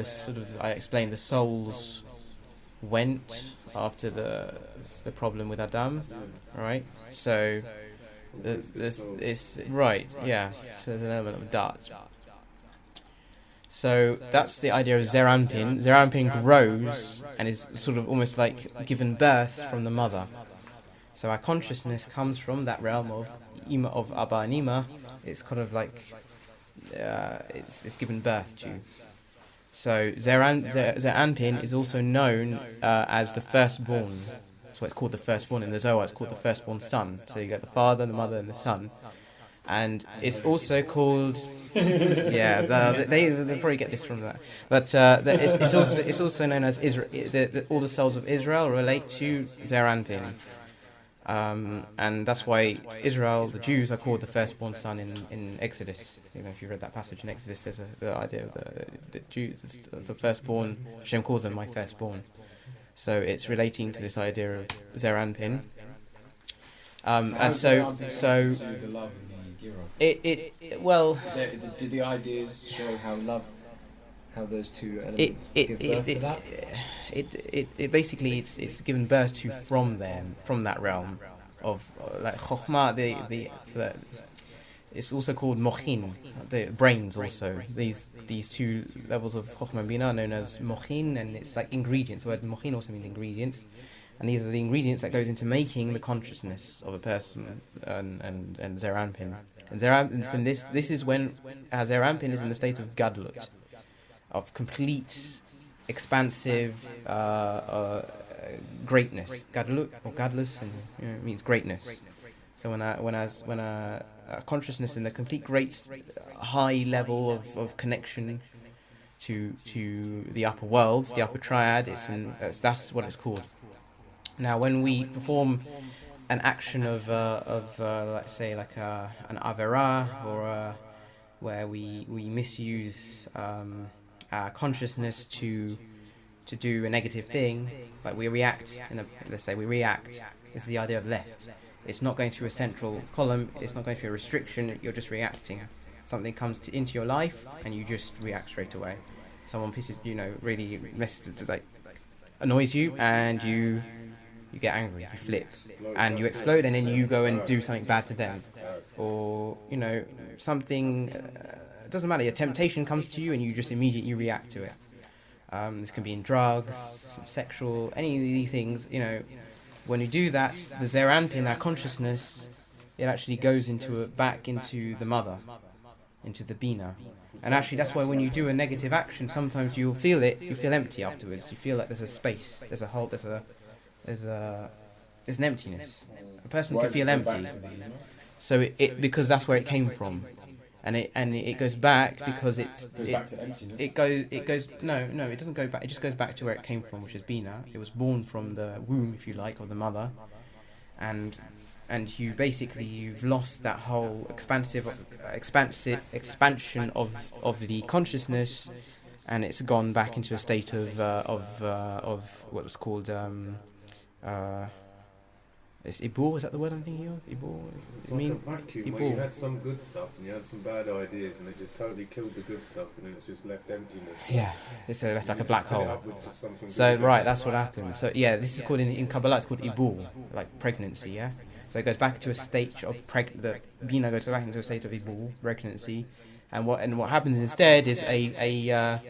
I explained the souls went after the problem with Adam, right? So it's right, yeah. So there's an element of Dat. So that's the idea of Zeranpin. Zeranpin grows and is sort of almost like given birth from the mother. So our consciousness comes from that realm of Ima, of Abba and Ima. It's kind of like it's given birth to. So Zeranpin is also known as the firstborn. That's why it's called the firstborn in the Zohar. It's called the firstborn son. So you got the father, the mother, and the son. And it's also called they probably get this from that. But it's also known as Israel. All the souls of Israel relate to Zeranpin. And that's why Israel, the Jews, are called the firstborn son in Exodus. If you read that passage in Exodus, there's the idea of the Jews, the firstborn. Hashem calls them my firstborn. So it's relating to this idea of Zeranpin. And so the love do the ideas show how those two elements give birth to that? It basically it's given birth to from that realm of like chokhmah. It's also called mochin, the brains also. These two levels of chokhmah and bina are known as mochin, and it's like ingredients. The word mochin also means ingredients, and these are the ingredients that goes into making the consciousness of a person and Zeranpin. And this is when Zeranpin is in the state of gadlut, of complete expansive greatness. Gadlut or gadlus, and it means greatness. So when a consciousness in a complete great high level of connection to the upper worlds, the upper triad, that's what it's called. Now, when we perform an action of let's say like an avera, or where we misuse our consciousness to do a negative thing, like we react let's say we react. This is the idea of left. It's not going through a central column. It's not going through a restriction. You're just reacting. Something comes into your life, and you just react straight away. Someone really annoys you, and you get angry. You flip, and you explode, and then you go and do something bad to them, or something. It doesn't matter. A temptation comes to you, and you just immediately react to it. This can be in drugs, sexual, any of these things. When you do that, the Zeranpin, our consciousness, it actually goes back into the mother, into the bina. And actually that's why when you do a negative action, sometimes you'll feel it, you feel empty afterwards. You feel like there's a space, there's a hole, there's an emptiness. A person can feel empty. So because that's where it came from. And it goes back because it doesn't go back. It just goes back to where it came from, which is bina. It was born from the womb, if you like, of the mother, and you've lost that whole expansion of the consciousness, and it's gone back into a state of what was called it's Ibor, is that the word I'm thinking of? Ibor? It's like a vacuum where you had some good stuff and you had some bad ideas, and it just totally killed the good stuff, and then it's just left emptiness. Yeah, it's like a black hole. So right, that's what happens. So yeah, this is called in Kabbalah, it's called Ibor, like pregnancy, yeah? So it goes back to a state of the Bina goes back into a state of Ibor, pregnancy, and what happens instead is a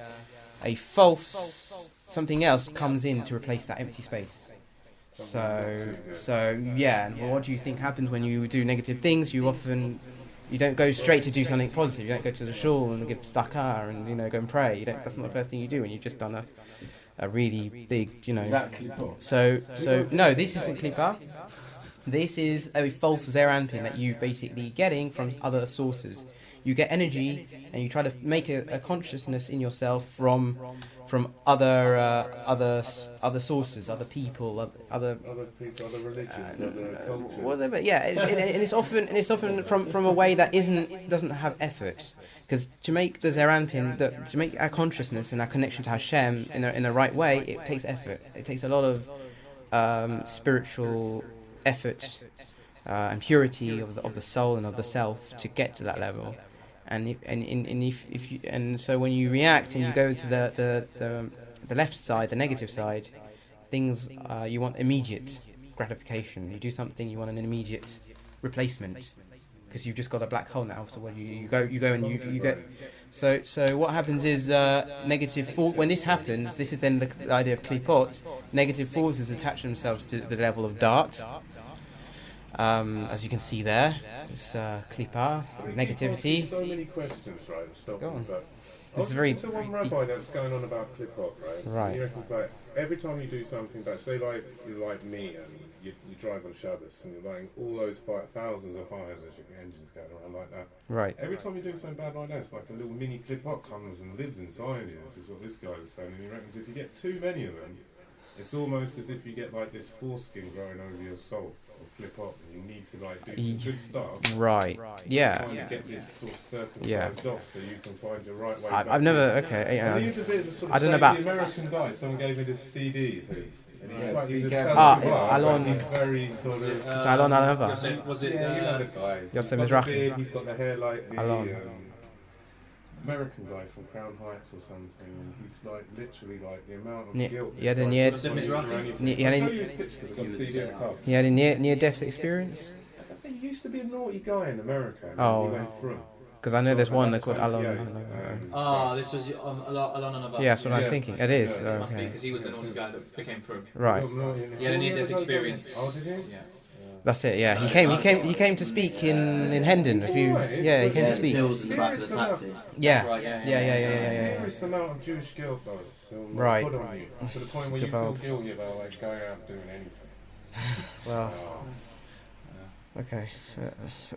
false something else comes in to replace that empty space. So yeah. And what do you think happens when you do negative things? You don't go straight to do something positive. You don't go to the shul and give tzedakah and go and pray. That's not the first thing you do when you've just done a really big Exactly. So no, this isn't klipa. This is a false zeranpin that you're basically getting from other sources. You get energy, and you try to make a consciousness in yourself from other sources, other people, other people, other religions, other cultures. Whatever. Yeah, it's often from a way that doesn't have effort. Because to make the zeranpin, to make our consciousness and our connection to Hashem in a right way, it takes effort. It takes a lot of spiritual effort and purity of the soul and of the self to get to that level. So when you react and you go to the left side, the negative side, things you want immediate gratification. You do something, you want an immediate replacement, because you've just got a black hole now. So when you go and you get. So what happens is negative force. When this happens, this is then the idea of klipot. Negative forces attach themselves to the level of dart. As you can see there, it's klipa, negativity. So many questions, right? Stop. Go on. But This is very to one rabbi that was going on about klipot, right? Right. He reckons like every time you do something, like say like you're like me and you drive on Shabbos and you're lighting all those thousands of fires as your engine's going around like that. Right. Every time you do something bad like that, it's like a little mini klipot comes and lives inside you. This is what this guy was saying, and he reckons if you get too many of them, it's almost as if you get like this foreskin growing over your soul. Clip up, and you need to like do some good stuff. Right. Yeah. Trying to get this sort of circumcised off so you can find your right way. I've never. Okay. And he's a bit of a sort of I don't know about. the American guy. Someone gave me this CD. And he's like, he's a it's Talmud, Alon. He's very sort of. It's Alon Alava. Was it? Yeah, you know the guy. Yosef He's got the Mizrahi. beard, he's got the hair like the Alon. American guy from Crown Heights or something, and he's like literally like the amount of Ne- guilt. he had a that's near- like running Mizrahi? through anything. Ne- he had I'll a- show you his picture 'cause I've got the CD in the car. He had a near-death experience. He used to be a naughty guy in America. And Oh. he went through. Because I know there's one that's called Alon. This was Alon and Abba. Yeah, that's what I'm thinking. It is. Yeah. It must be Okay. because he was the naughty guy that became through. Right. He had a near-death experience. Oh, did he? Yeah. That's it. Yeah. He came to speak in Hendon. If you. Yeah. He came to speak. Pills in the back of the taxi. Yeah. Right, Yeah. yeah. Yeah. Serious amount of Jewish guilt though. They'll Right. Put on you, to the point where you feel Gewalt. guilty about like going out doing anything. Well. Oh. Okay.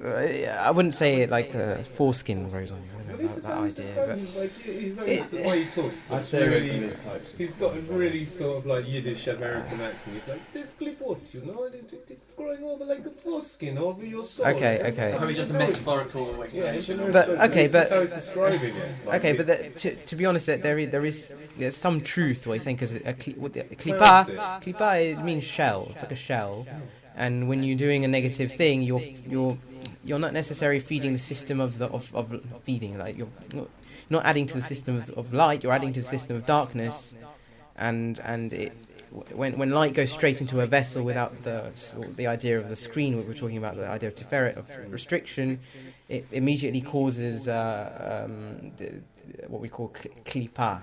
I wouldn't say it like foreskin grows on you. I Well, don't know this is that how he's idea. describing. But He's like, the way he talks. I it's stay away really- from these types. He's got a really sort of like Yiddish American accent. He's like, this clipboard, you know, it's growing over like a foreskin over your soul. Okay. So maybe just a metaphorical explanation. Yeah, But, okay, this but- is how he's describing it. Like, okay, but to be honest, there's some truth to what he's saying, because klipa it means shell. It's like a shell, and when you're doing a negative thing, you're not necessarily feeding the system of feeding. Like you're not adding to the system of light. You're adding to the system of darkness, and it. When light goes straight into a vessel without the idea of the screen, we're talking about the idea of tiferet, of restriction, it immediately causes what we call klipa,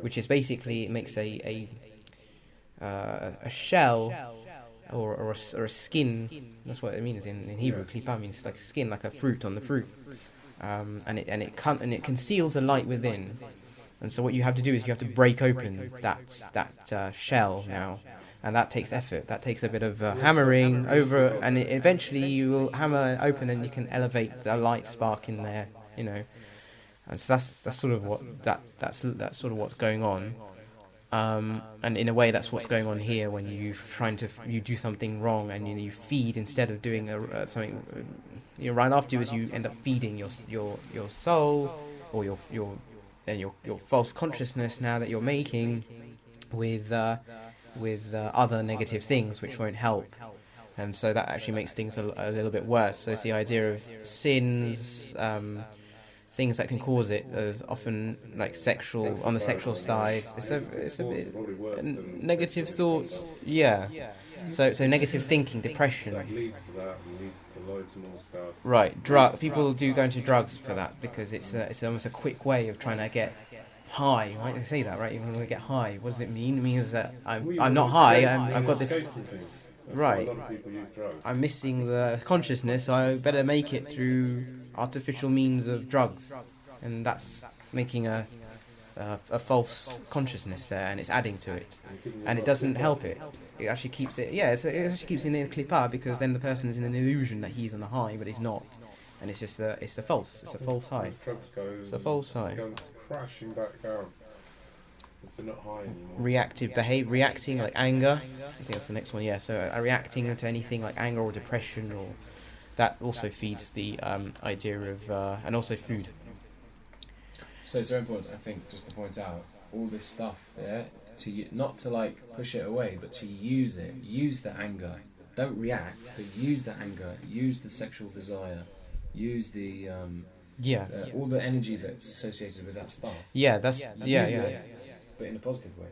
which is basically, it makes a shell or a skin. That's what it means in Hebrew. Klipa means like skin, like a fruit on the fruit, and it conceals the light within. And so what you have to do is you have to break open that shell now, and that takes effort. That takes a bit of hammering over, and eventually you will hammer open, and you can elevate the light spark in there, you know. And so that's sort of what that's sort of what's going on. And in a way, that's what's going on here when you do something wrong, and you feed instead of doing something. Right afterwards, you end up feeding your soul or your false consciousness now that you're making with other negative things which won't help, and so that actually makes things a little bit worse. So it's the idea of sins, things that can cause it, as often like on the sexual side. It's a bit negative thoughts. Yeah. So negative thinking, depression. That leads to that and leads to loads more stuff. Right, people do go into drugs for that, because it's almost a quick way of trying to get high, right? They say that, right? Even when we get high, what does it mean? It means that I'm Well, not it's high. escape- I've got this. escapism thing. That's Right. why a lot of people use drugs. I'm missing the consciousness. So I better make it through artificial means of drugs, and that's making a false consciousness there, and it's adding to it, and it doesn't help it. It actually keeps it. Yeah, it actually keeps it in the klipa, because then the person is in an illusion that he's on a high, but he's not, and it's just it's a false high. As drugs go, It's a false high. Go crashing back down. Because they're not high anymore. Reactive behavior, reacting like anger. I think that's the next one. Yeah, so reacting to anything like anger or depression, or that also feeds the idea of and also food. So it's very important, I think, just to point out all this stuff there not to like push it away, but to use it. Use the anger. Don't react, but use the anger. Use the sexual desire. Use the all the energy that's associated with that stuff. Yeah, that's Use it, but in a positive way.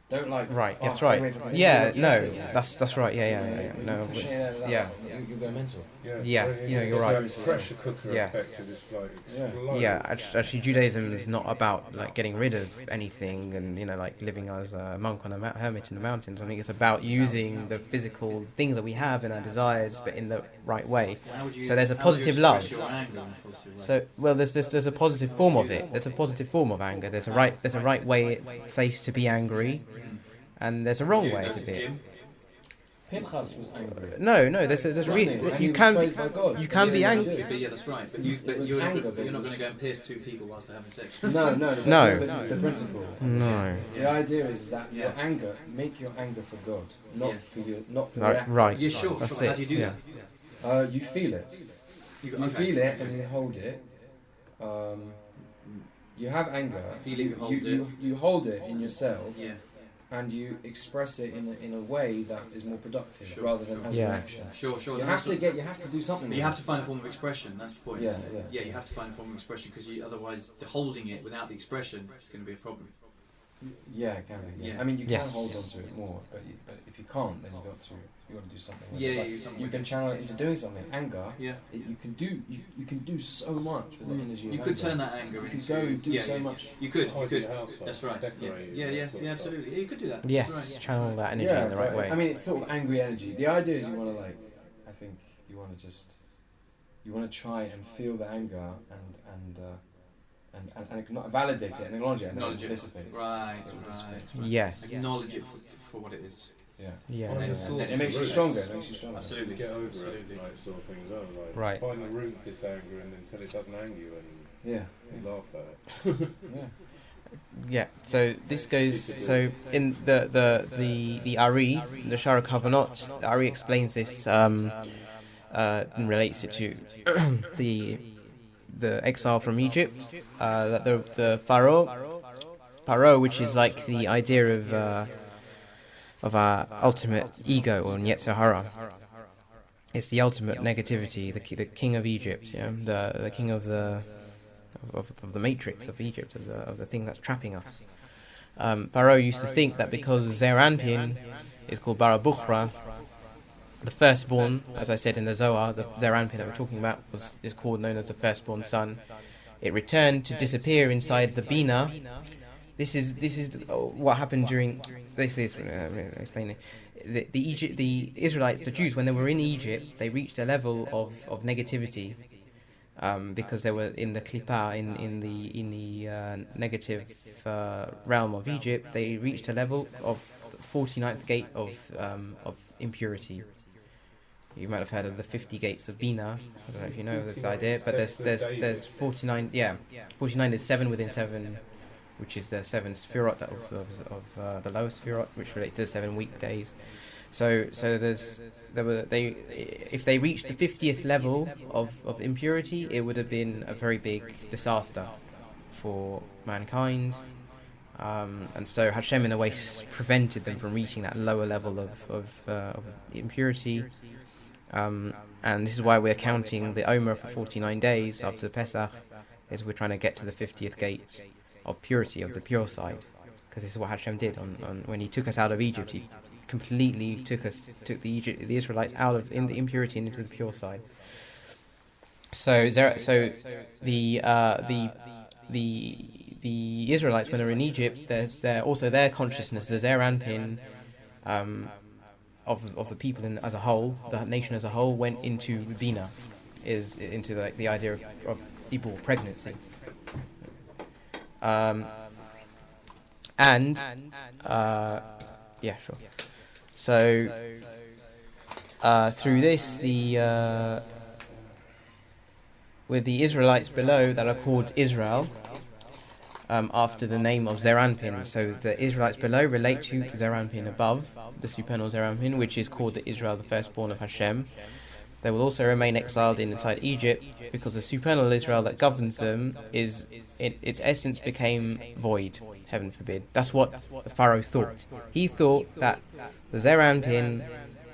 Don't like That's stay right. away from it. Yeah, You'll no, get it. that's right. Yeah. No, Push it out of that yeah. way, you'll go mental. Yeah, you're right. It's pressure cooker Yeah. effect. It's like Yeah, actually, Judaism is not about like getting rid of anything and like living as a monk on a hermit in the mountains. I think it's about using the physical things that we have and our desires, but in the right way. So there's a positive love. So there's a positive form of it. There's a positive form of anger. There's a right place to be angry, and there's a wrong way to be it. Pinchas was angry. No, you can be angry. Yeah, that's right. But you're not going to go and pierce two people whilst they're having sex. No. No. The principle. No. The idea is that your anger, make your anger for God, not for reaction. Right. You're sure? That's How it. do you do Yeah. that? You feel it. You feel it and you hold it. You have anger. Feel it, you hold it. You hold it in yourself. Yeah. And you express it in a way that is more productive rather than as Yeah. a reaction. Sure. You have to do something. But you have to find a form of expression. That's the point. Yeah. Yeah, you have to find a form of expression because otherwise, the holding it without the expression is going to be a problem. Yeah, it can be. Yeah. Yeah. I mean, you can Yes. hold on to it more, but if you can't, then you got to do something. with Yeah, it. yeah, Like, you something you with can it. channel it into doing something. Anger, Yeah. you can do so much with the energy. You of could anger. turn that anger You into. could go and do yeah, so yeah. much. You could. Tidy You could. your house up, That's right. Yeah. decorate it, Yeah. that Yeah. sort of Yeah. stuff. Absolutely. Yeah, you could do that. Yes, That's right. channel that energy in the right but, way. I mean, it's sort of angry energy. The idea is you want to I think you want to try and feel the anger and not validate it and acknowledge it and then Acknowledge it. dissipate it. Right. It will Right. dissipate. Yes. Acknowledge it for what it is. Yeah. Yeah. Find the And source It of makes you it. stronger. It makes you stronger. Absolutely. Get over Absolutely. it, like sort of thing as well. Like, Right. find the root of this anger and until it doesn't anger you and Yeah. you laugh at it. Yeah. Yeah. So this goes. So in the Ari, the Shara Kavanot, Ari explains this and relates it to the exile from Egypt. That the Pharaoh, which is like the idea of our ultimate ego or Yetzer Hara. It's the ultimate negativity, the king of Egypt, the king of the matrix of Egypt, of the thing that's trapping us. Pharaoh used to think that because Zeir Anpin is called Bara Bukhra, the firstborn, as I said in the Zohar, the Zeir Anpin that we're talking about is known as the firstborn son. It returned to disappear inside the Bina. This is what happened during. Explain it. The Israelites, the Jews, when they were in Egypt, they reached a level of negativity because they were in the klipa, in the negative realm of Egypt. They reached a level of 49th gate of impurity. You might have heard of the 50 gates of Bina. I don't know if you know this idea, but there's 49. Yeah, 49 is 7 within 7. Which is the 7 sefirot of the lowest sefirot, which relate to the 7 weekdays. So if they reached the 50th level of impurity, it would have been a very big disaster for mankind. And so Hashem in a way prevented them from reaching that lower level of impurity. And this is why we're counting the Omer for 49 days after the Pesach, is we're trying to get to the 50th gate of purity, of the pure side, because this is what Hashem did on when He took us out of Egypt. He completely took the Israelites out of in the impurity and into the pure side. So the the Israelites, when they're in Egypt, there's also their consciousness, the Zer Anpin, of the people as a whole, the nation as a whole, went into Bina, is into like the idea of Ibul, pregnancy. Yeah, sure. So through this, with the Israelites below that are called Israel, after the name of Zeranpin. So the Israelites below relate to Zeranpin above, the supernal Zeranpin, which is called the Israel, the firstborn of Hashem. They will also remain exiled inside Egypt, because the supernal Israel that governs them its essence became void. Heaven forbid. That's what the Pharaoh thought. He thought that the Zeranpin,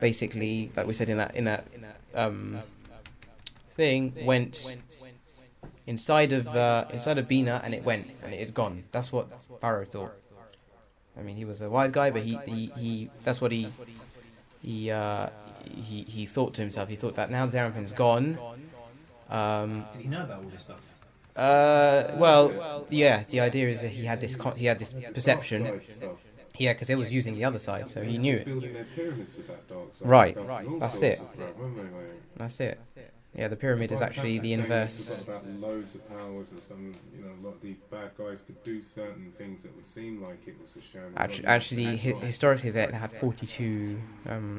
basically, like we said in that thing, went inside of Bina, and it had gone. That's what Pharaoh thought. I mean, he was a wise guy, but he that's what he thought to himself. He thought that now Zeranpin's gone. Did he know about all this stuff? Well, yeah. The idea is that he had this perception. Yeah, because it was using the other side, so he knew it. Building their pyramids with that dark side Right. stuff and all That's sorts it. of stuff, weren't they, mate? That's it. Yeah, the pyramid is actually the inverse. About loads of powers and some, a lot of these bad guys could do certain things that would seem like it was a sham. Actually, historically, they had 42.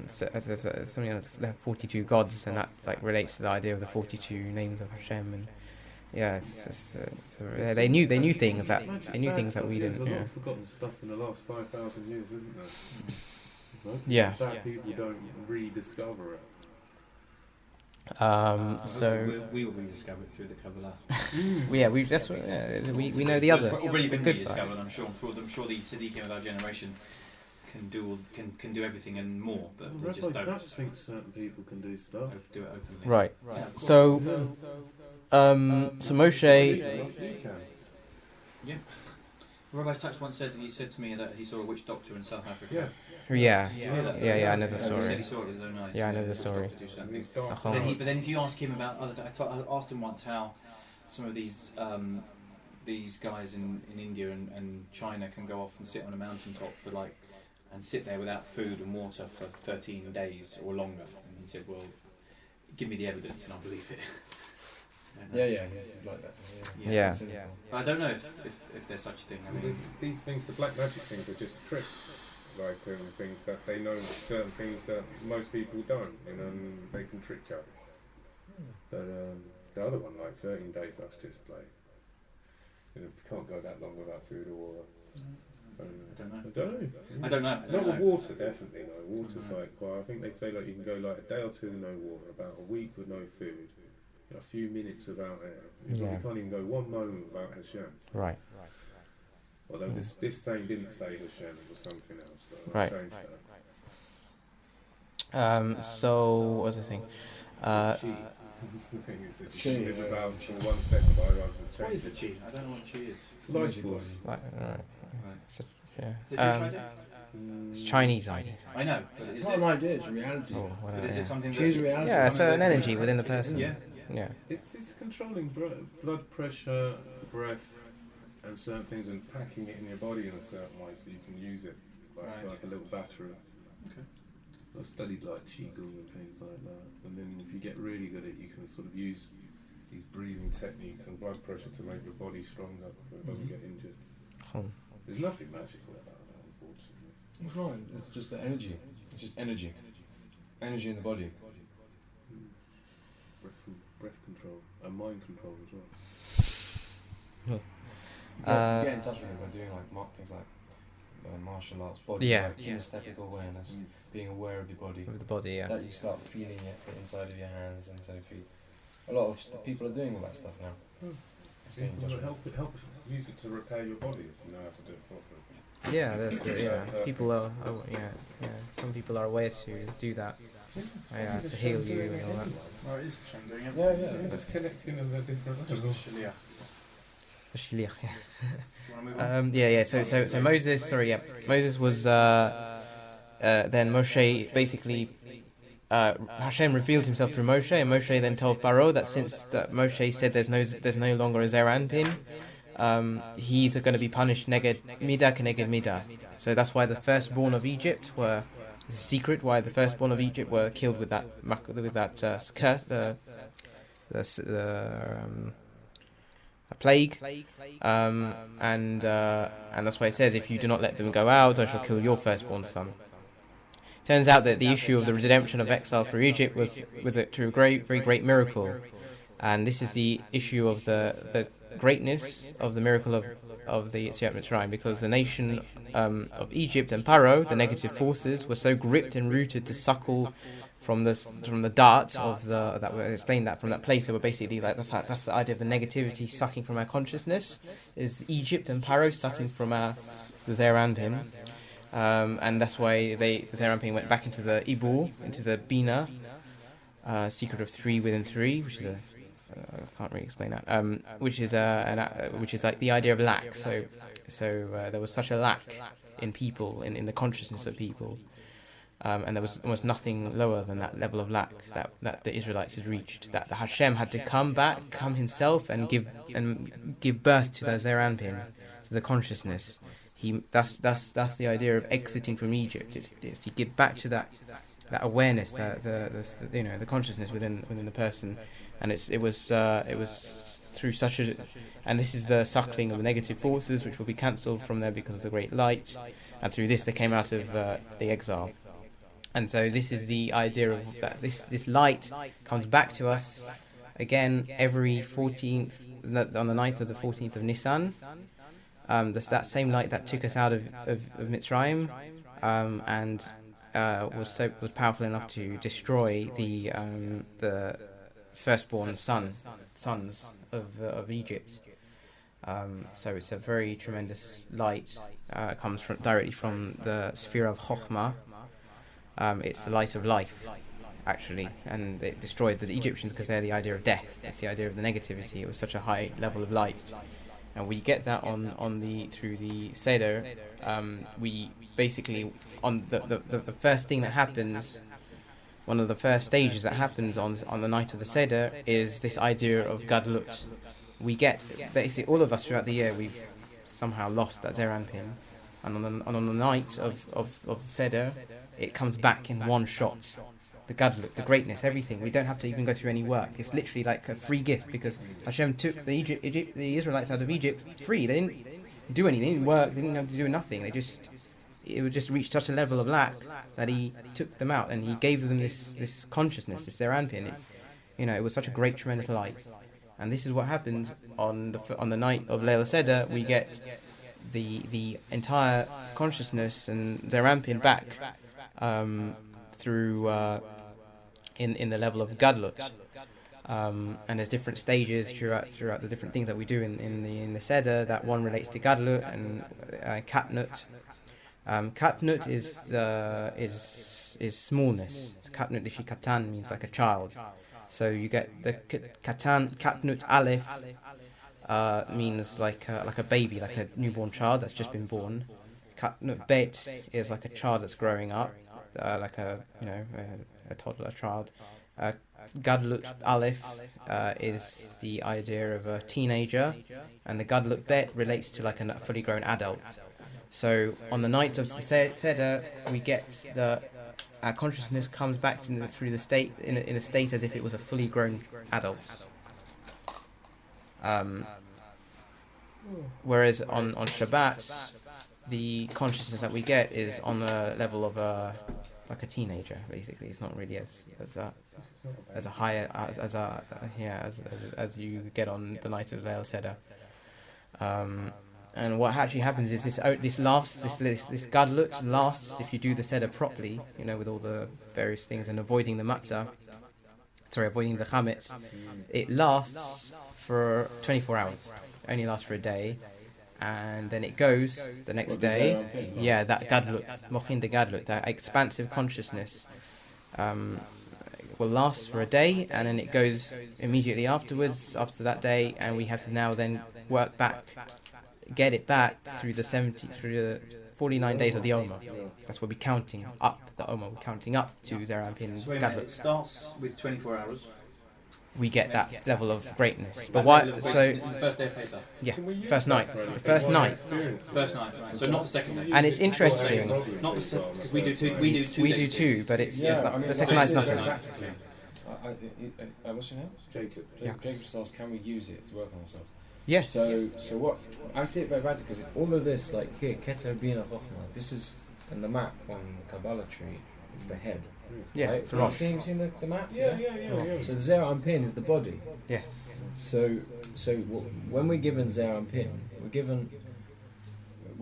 Something else. They had 42 gods, and that like relates to the idea of the 42 names of Hashem. And yeah, it's just, they knew things that we didn't. There's a lot Yeah. of forgotten stuff in the last 5,000 years, isn't there? Yeah. That people don't rediscover it. So We will rediscover it through the Kabbalah. we know the other. It's already been good side. rediscovered. I'm sure the Siddiqim of our generation can do everything and more, but we just Rabbi don't Katz thinks certain people can do stuff. do it openly. Right. Yeah, of course. So Moshe. You can. Yeah. Rabbi Katz once said to me that he saw a witch doctor in South Africa. Yeah. Yeah. Did you hear that? Yeah, I know the He said story. he saw it with his own eyes. Yeah, I know the Witch story. doctors do certain And things. these dark But But then if you ask him about other things, I asked him once how some of these guys in India and China can go off and sit on a mountaintop and sit there without food and water for 13 days or longer. And he said, well, give me the evidence and I'll believe it. Yeah, he's like that. Yeah. But I don't know if there's such a thing. I mean, These things, the black magic things, are just tricks. Like things that they know certain things that most people don't, and they can trick you. But the other one, like 13 days, that's just like, you can't go that long without food or water. I don't know. Not with water, definitely no. Water's like, I think they say like you can go like a day or two no water, about a week with no food, a few minutes without air. You probably can't even go 1 moment without Hashem. Right. Although this saying didn't say Hashem, it was something else. But I Right. changed that. So what was the thing? Chi. This the thing is, it's about for 1 second, but I was what is changed the it. chi? I don't know what chi is. It's life force. Right. So, yeah. Is it Jewish idea? It's Chinese idea. I know, but is It's not an idea, it's reality. Oh, But whatever. is it something that... Choose reality. Yeah, it's an energy within the person. Yeah. Yeah. It's controlling blood pressure, breath, and certain things, and packing it in your body in a certain way so you can use it like a little battery. Okay. I studied like qigong and things like that, and then if you get really good at it, you can sort of use these breathing techniques and blood pressure to make your body stronger so it doesn't get injured. Cool. There's nothing magical about that, unfortunately. It's not, it's just the energy. It's just energy. Energy in the body. Breath control and mind control as well. Get in touch with it by doing things like martial arts, body, kinesthetic awareness, being aware of your body. With the body, yeah. That you start feeling it inside of your hands, inside of your feet. A lot of people are doing all that stuff now. It's getting in touch with it. Help use it to repair your body if you know how to do it properly. Yeah, that's it. Yeah, people are. Some people are aware to do that. Yeah, to heal you and all that. Oh, it is Hashem doing it. Yeah. Just connecting on a different level. Just the shaliach. The shliach, yeah. You want to move on? So Moses. Moses was. Then Moshe basically. Hashem revealed himself through Moshe, and Moshe then told Pharaoh that since Moshe said there's no longer a Zeranpin, he's going to be punished neged mida keneged mida. So that's why the firstborn of Egypt were. It's a secret why the firstborn of Egypt were killed with that curse, a plague, and that's why it says, if you do not let them go out, I shall kill your firstborn son. Turns out that the issue of the redemption of exile for Egypt was through a very great miracle, and this is the issue of the greatness of the miracle of the Yetziat Mitzrayim, because the nation of Egypt and Paro, the negative forces, were so gripped and rooted to suckle from the dart of that we explained that from that place. They were basically like that's the idea of the negativity sucking from our consciousness, is Egypt and Paro sucking from the Zeranpin, and that's why the Zeranpin went back into the Ibur, into the Bina, secret of 3 within 3, which is I can't really explain that. Which is like the idea of lack. So there was such a lack in people, in the consciousness of people, and there was almost nothing lower than that level of lack that the Israelites had reached. That the Hashem had to come himself and give birth to the Zeranpin, to the consciousness. That's the idea of exiting from Egypt. It's to give back to that awareness, the consciousness within the person. And it was through such a, and this is the suckling of the negative forces, which will be cancelled from there because of the great light, and through this they came out of the exile. And so this is the idea of that this light comes back to us again every 14th, on the night of the 14th of Nisan. That same light that took us out of Mitzrayim, and was powerful enough to destroy the firstborn sons of Egypt. So it's a very tremendous light. It comes directly from the sphere of Chokhmah. It's the light of life, actually, and it destroyed the Egyptians because they're the idea of death. It's the idea of the negativity. It was such a high level of light, and we get that through the Seder. We basically, on the first thing that happens. One of the first stages that happens on the night of the Seder is this idea of Gadlut. We get, basically all of us throughout the year, we've somehow lost that Zeranpin, and on the night of the Seder, it comes back in one shot. The Gadlut, the greatness, everything. We don't have to even go through any work. It's literally like a free gift, because Hashem took the Israelites out of Egypt free. They didn't do anything, they didn't work, they didn't have to do nothing. It would just reach such a level of lack that he took them out and he gave them this consciousness, this Zeranpin. It was such a great, tremendous light. And this is what happens on the night of Leil Seder. We get the entire consciousness and Zeranpin back through in the level of Gadlut. And there's different stages throughout the different things that we do in the Seder. That one relates to Gadlut and Katnut. Katnut is smallness. Katnut ishi katan means like a child. So you get the Katnut Aleph means like a baby, like a newborn child that's just been born. Katnut Bet is like a child that's growing up, like a toddler child. Gadlut Aleph is the idea of a teenager, and the Gadlut Bet relates to like a fully grown adult. So on the night of the Seder, we get our consciousness comes back through the state in a state as if it was a fully grown adult. Whereas on Shabbat, the consciousness that we get is on the level of like a teenager. Basically, it's not really as high as you get on the night of Leil Seder. And what actually happens is this Gadlut lasts if you do the Seder properly, with all the various things and avoiding the avoiding the chametz. It lasts for 24 hours. It only lasts for a day, and then it goes the next day. Yeah, that Gadlut, Mochin de Gadlut, that expansive consciousness, will last for a day, and then it goes immediately afterwards, after that day, and we have to now then get it back through the 49 days of the Omer. That's what we're counting up the Omer. We're counting up to Zeranpin So wait a minute, it starts with 24 hours, we get that level of greatness. But That why? level of So greatness on the first day of Pesach. yeah, Can we use first that night, for anything? the first Why night. experience it? First night, right. So not the second day. And it's interesting. Not the second, because we do two. We do two. We days do too, but it's Yeah, I mean, the second like I night's said, nothing. practically. What's your name? Jacob. Yeah. Jacob just asked, can we use it to work on ourselves? Yes. So what? I see it very radically because all of this, like here, Keter Bina Chochma, this is in the map on the Kabbalah tree. It's the head. Yeah, right? it's a You've rock. seen the map? Yeah. So the Zera Anpin is the body. Yes. So when we're given Zera Anpin, we're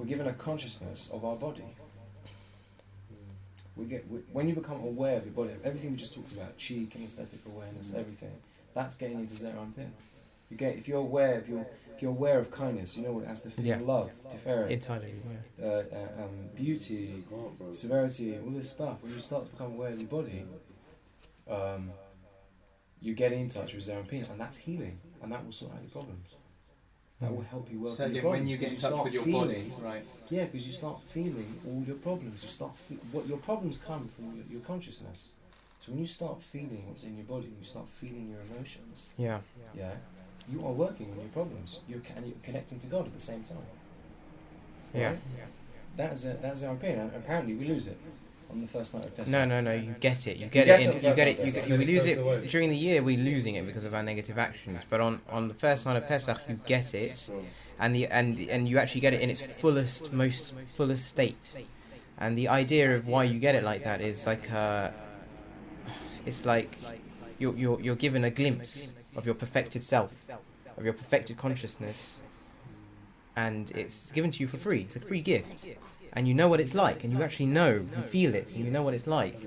given a consciousness of our body. When you become aware of your body, everything we just talked about, chi, kinesthetic awareness, everything, that's getting into Zera Anpin. If you're aware of kindness, you know what it has to feel: Yeah. love, tiferet, Inside of you. beauty, severity, all this stuff. When you start to become aware of your body, you're getting in touch with Zera Anpin, and that's healing, and that will sort out your problems. That will help you work So on your again, problems. when you get in 'cause touch start with your feeling, body, right? yeah, because you start feeling all your problems. You start what your problems come from your consciousness. So when you start feeling what's in your body, you start feeling your emotions. Yeah. Yeah, you are working on your problems. You're connecting to God at the same time. Yeah. Right? That's our opinion. And apparently, we lose it on the first night of Pesach. No. You get it. You get get it it. on You the get it. first You night. get, we lose Goes away. it during the year. We're losing it because of our negative actions. But on the first night of Pesach, you get it, and you actually get it in its fullest state. And the idea of why you get it like that is like it's like you're given a glimpse of your perfected self, of your perfected consciousness, and it's given to you for free. It's a free gift, and you know what it's like, and you actually know, you feel it, and you know what it's like,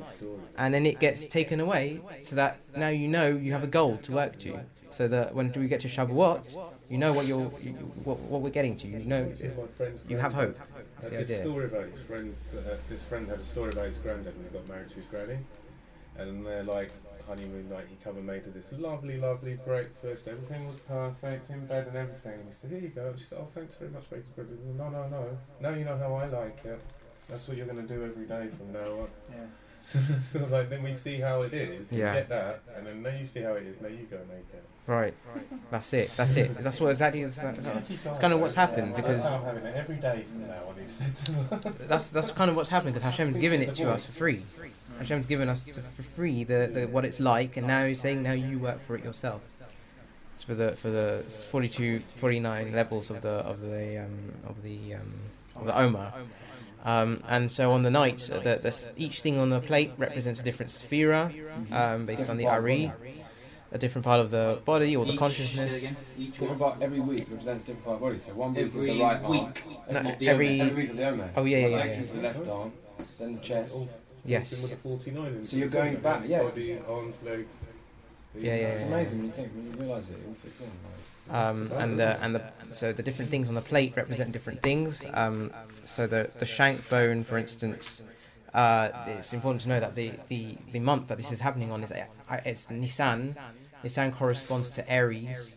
and then it gets taken away, so that now you know you have a goal to work to, so that when we get to Shavuot, you know what we're getting to. You know, you have hope. That's the This idea. story about his friends. This friend had a story about his granddad when he got married to his granny, and they're like honeymoon night. He come and made her this lovely breakfast. Everything was perfect in bed and everything. And he said, "Here you go." And she said, "Oh, thanks very much, baby." No. Now you know how I like it. That's what you're going to do every day from now on. Yeah. So sort of like then we see how it is. Yeah. You get that, and then now you see how it is. Now you go make it. Right. That's it. That's what exactly is. It's kind of what's happened because That's how I'm having it every day from now on. He said. that's kind of what's happened because Hashem's given it to us for free. Hashem's given us for free the what it's like, and now He's saying now you work for it yourself. It's for the 42, 49 levels of the Omer. And so on the night, each thing on the plate represents a different sphera, based on the Ari, a different part of the body or the consciousness. Different part every week represents a different part of the body. So one week is Every the right arm. week. No, Of the every Every week of the Omer. Oh, yeah. Next week is the left arm, then the chest. Yes. With the 49 So you're going back, yeah. Body, arms, legs. Yeah. It's amazing when you realise it. It all fits in. Like. So the different things on the plate represent different things. So the shank bone, for instance, it's important to know that the month that this is happening on is it's Nisan. Nisan corresponds to Aries,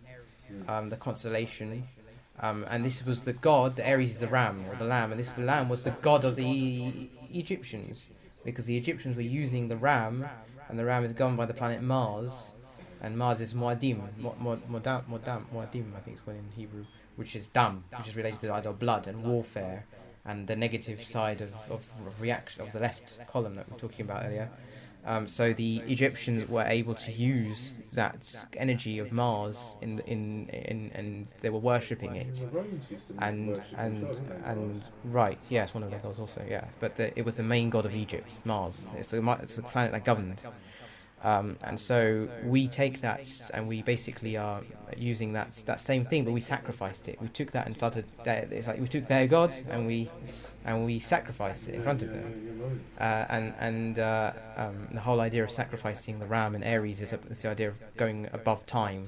the constellation, and this was the god. The Aries is the ram or the lamb, and the lamb was the god of the Egyptians, because the Egyptians were using the ram, and the ram is governed by the planet Mars. And Mars is Muadim, Muadim, I think it's called in Hebrew, which is dam, which is related to the idea of blood and warfare, and the negative side of reaction of the left column that we were talking about earlier. So the Egyptians were able to use that energy of Mars and they were worshipping it. And right, yeah, it's one of their gods also, yeah. But it was the main god of Egypt, Mars. It's the planet that governed. And so we take that and we basically are using that same thing, but we sacrificed it. We took that and started. It's like we took their god and we sacrificed it in front of them. And the whole idea of sacrificing the ram and Aries is the idea of going above time.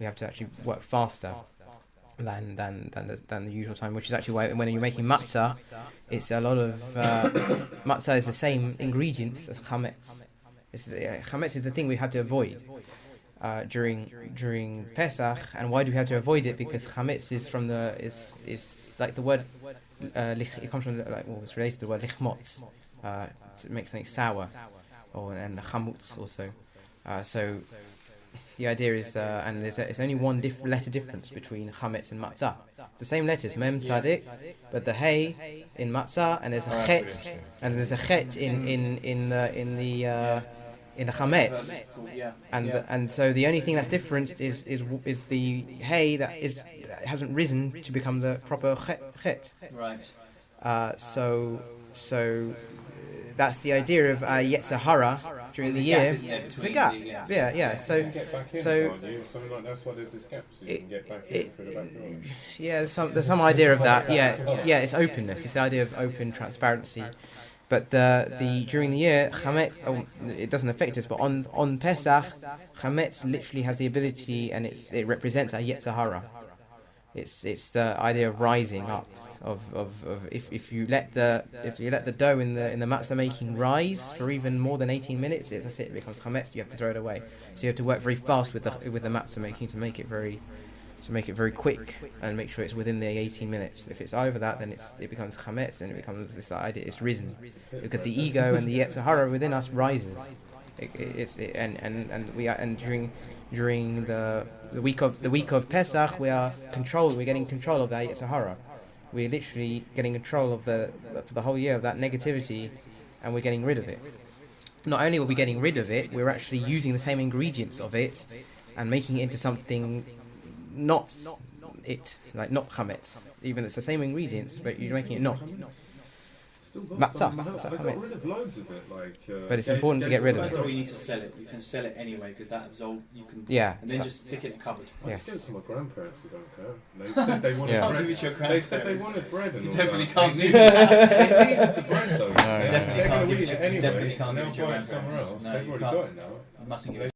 We have to actually work faster than the usual time, which is actually why when you're making matzah, it's a lot of matzah is the same ingredients as chametz. Chametz is the thing we have to avoid during Pesach, and why do we have to avoid it? Because chametz is like the word it comes from it's related to the word lichmotz, to make something sour, and chamutz also. So the idea is, and it's only one letter difference between chametz and matzah. The same letters, mem tzadik, but the hey in matzah, and there's a chet, and there's a chet in the chametz, and so the only thing that's different is the hey that hasn't risen to become the proper chet. Right. So that's the idea of Yetzer Hara during the year. It's a gap. Yeah. So You can get back in, can't you? Something like that's why there's this gap, so you can get back in through the back door. yeah, there's some idea of that. Yeah, it's openness. It's the idea of open transparency. But the during the year, chametz, it doesn't affect us. But on Pesach, chametz literally has the ability, and it represents a Yetzer Hara. It's the idea of rising up. Of if you let the dough in the matzah making rise for even more than 18 minutes, that's it. It becomes chametz. You have to throw it away. So you have to work very fast with the matzah making to make it very quick and make sure it's within the 18 minutes. If it's over that, then it becomes chametz, and it becomes this idea it's risen, because the ego and the Yetzer Hara within us rises. During the week of Pesach, we're getting control of that Yetzer Hara. We're literally getting control of for the whole year of that negativity, and we're getting rid of it. Not only are we getting rid of it, we're actually using the same ingredients of it and making it into something not it, like not chametz. Even though it's the same ingredients, but you're making it not. Matzah. I got rid of loads of it, But it's important to get rid of That's it. why you need to sell it. You can sell it anyway because that absolve you can. Yeah. And then just stick it in a cupboard. I Yes. still to my grandparents who don't care. They said they wanted Yeah. bread. Give it to your They said they grandparents. wanted bread and You all definitely that. can't They do needed- that. They needed the bread though. No, They're Definitely going can't to give eat it it to- anyway. definitely can't and give they'll it to your buy it somewhere grandparents. else. No, They've you already can't. got it now. You mustn't give it.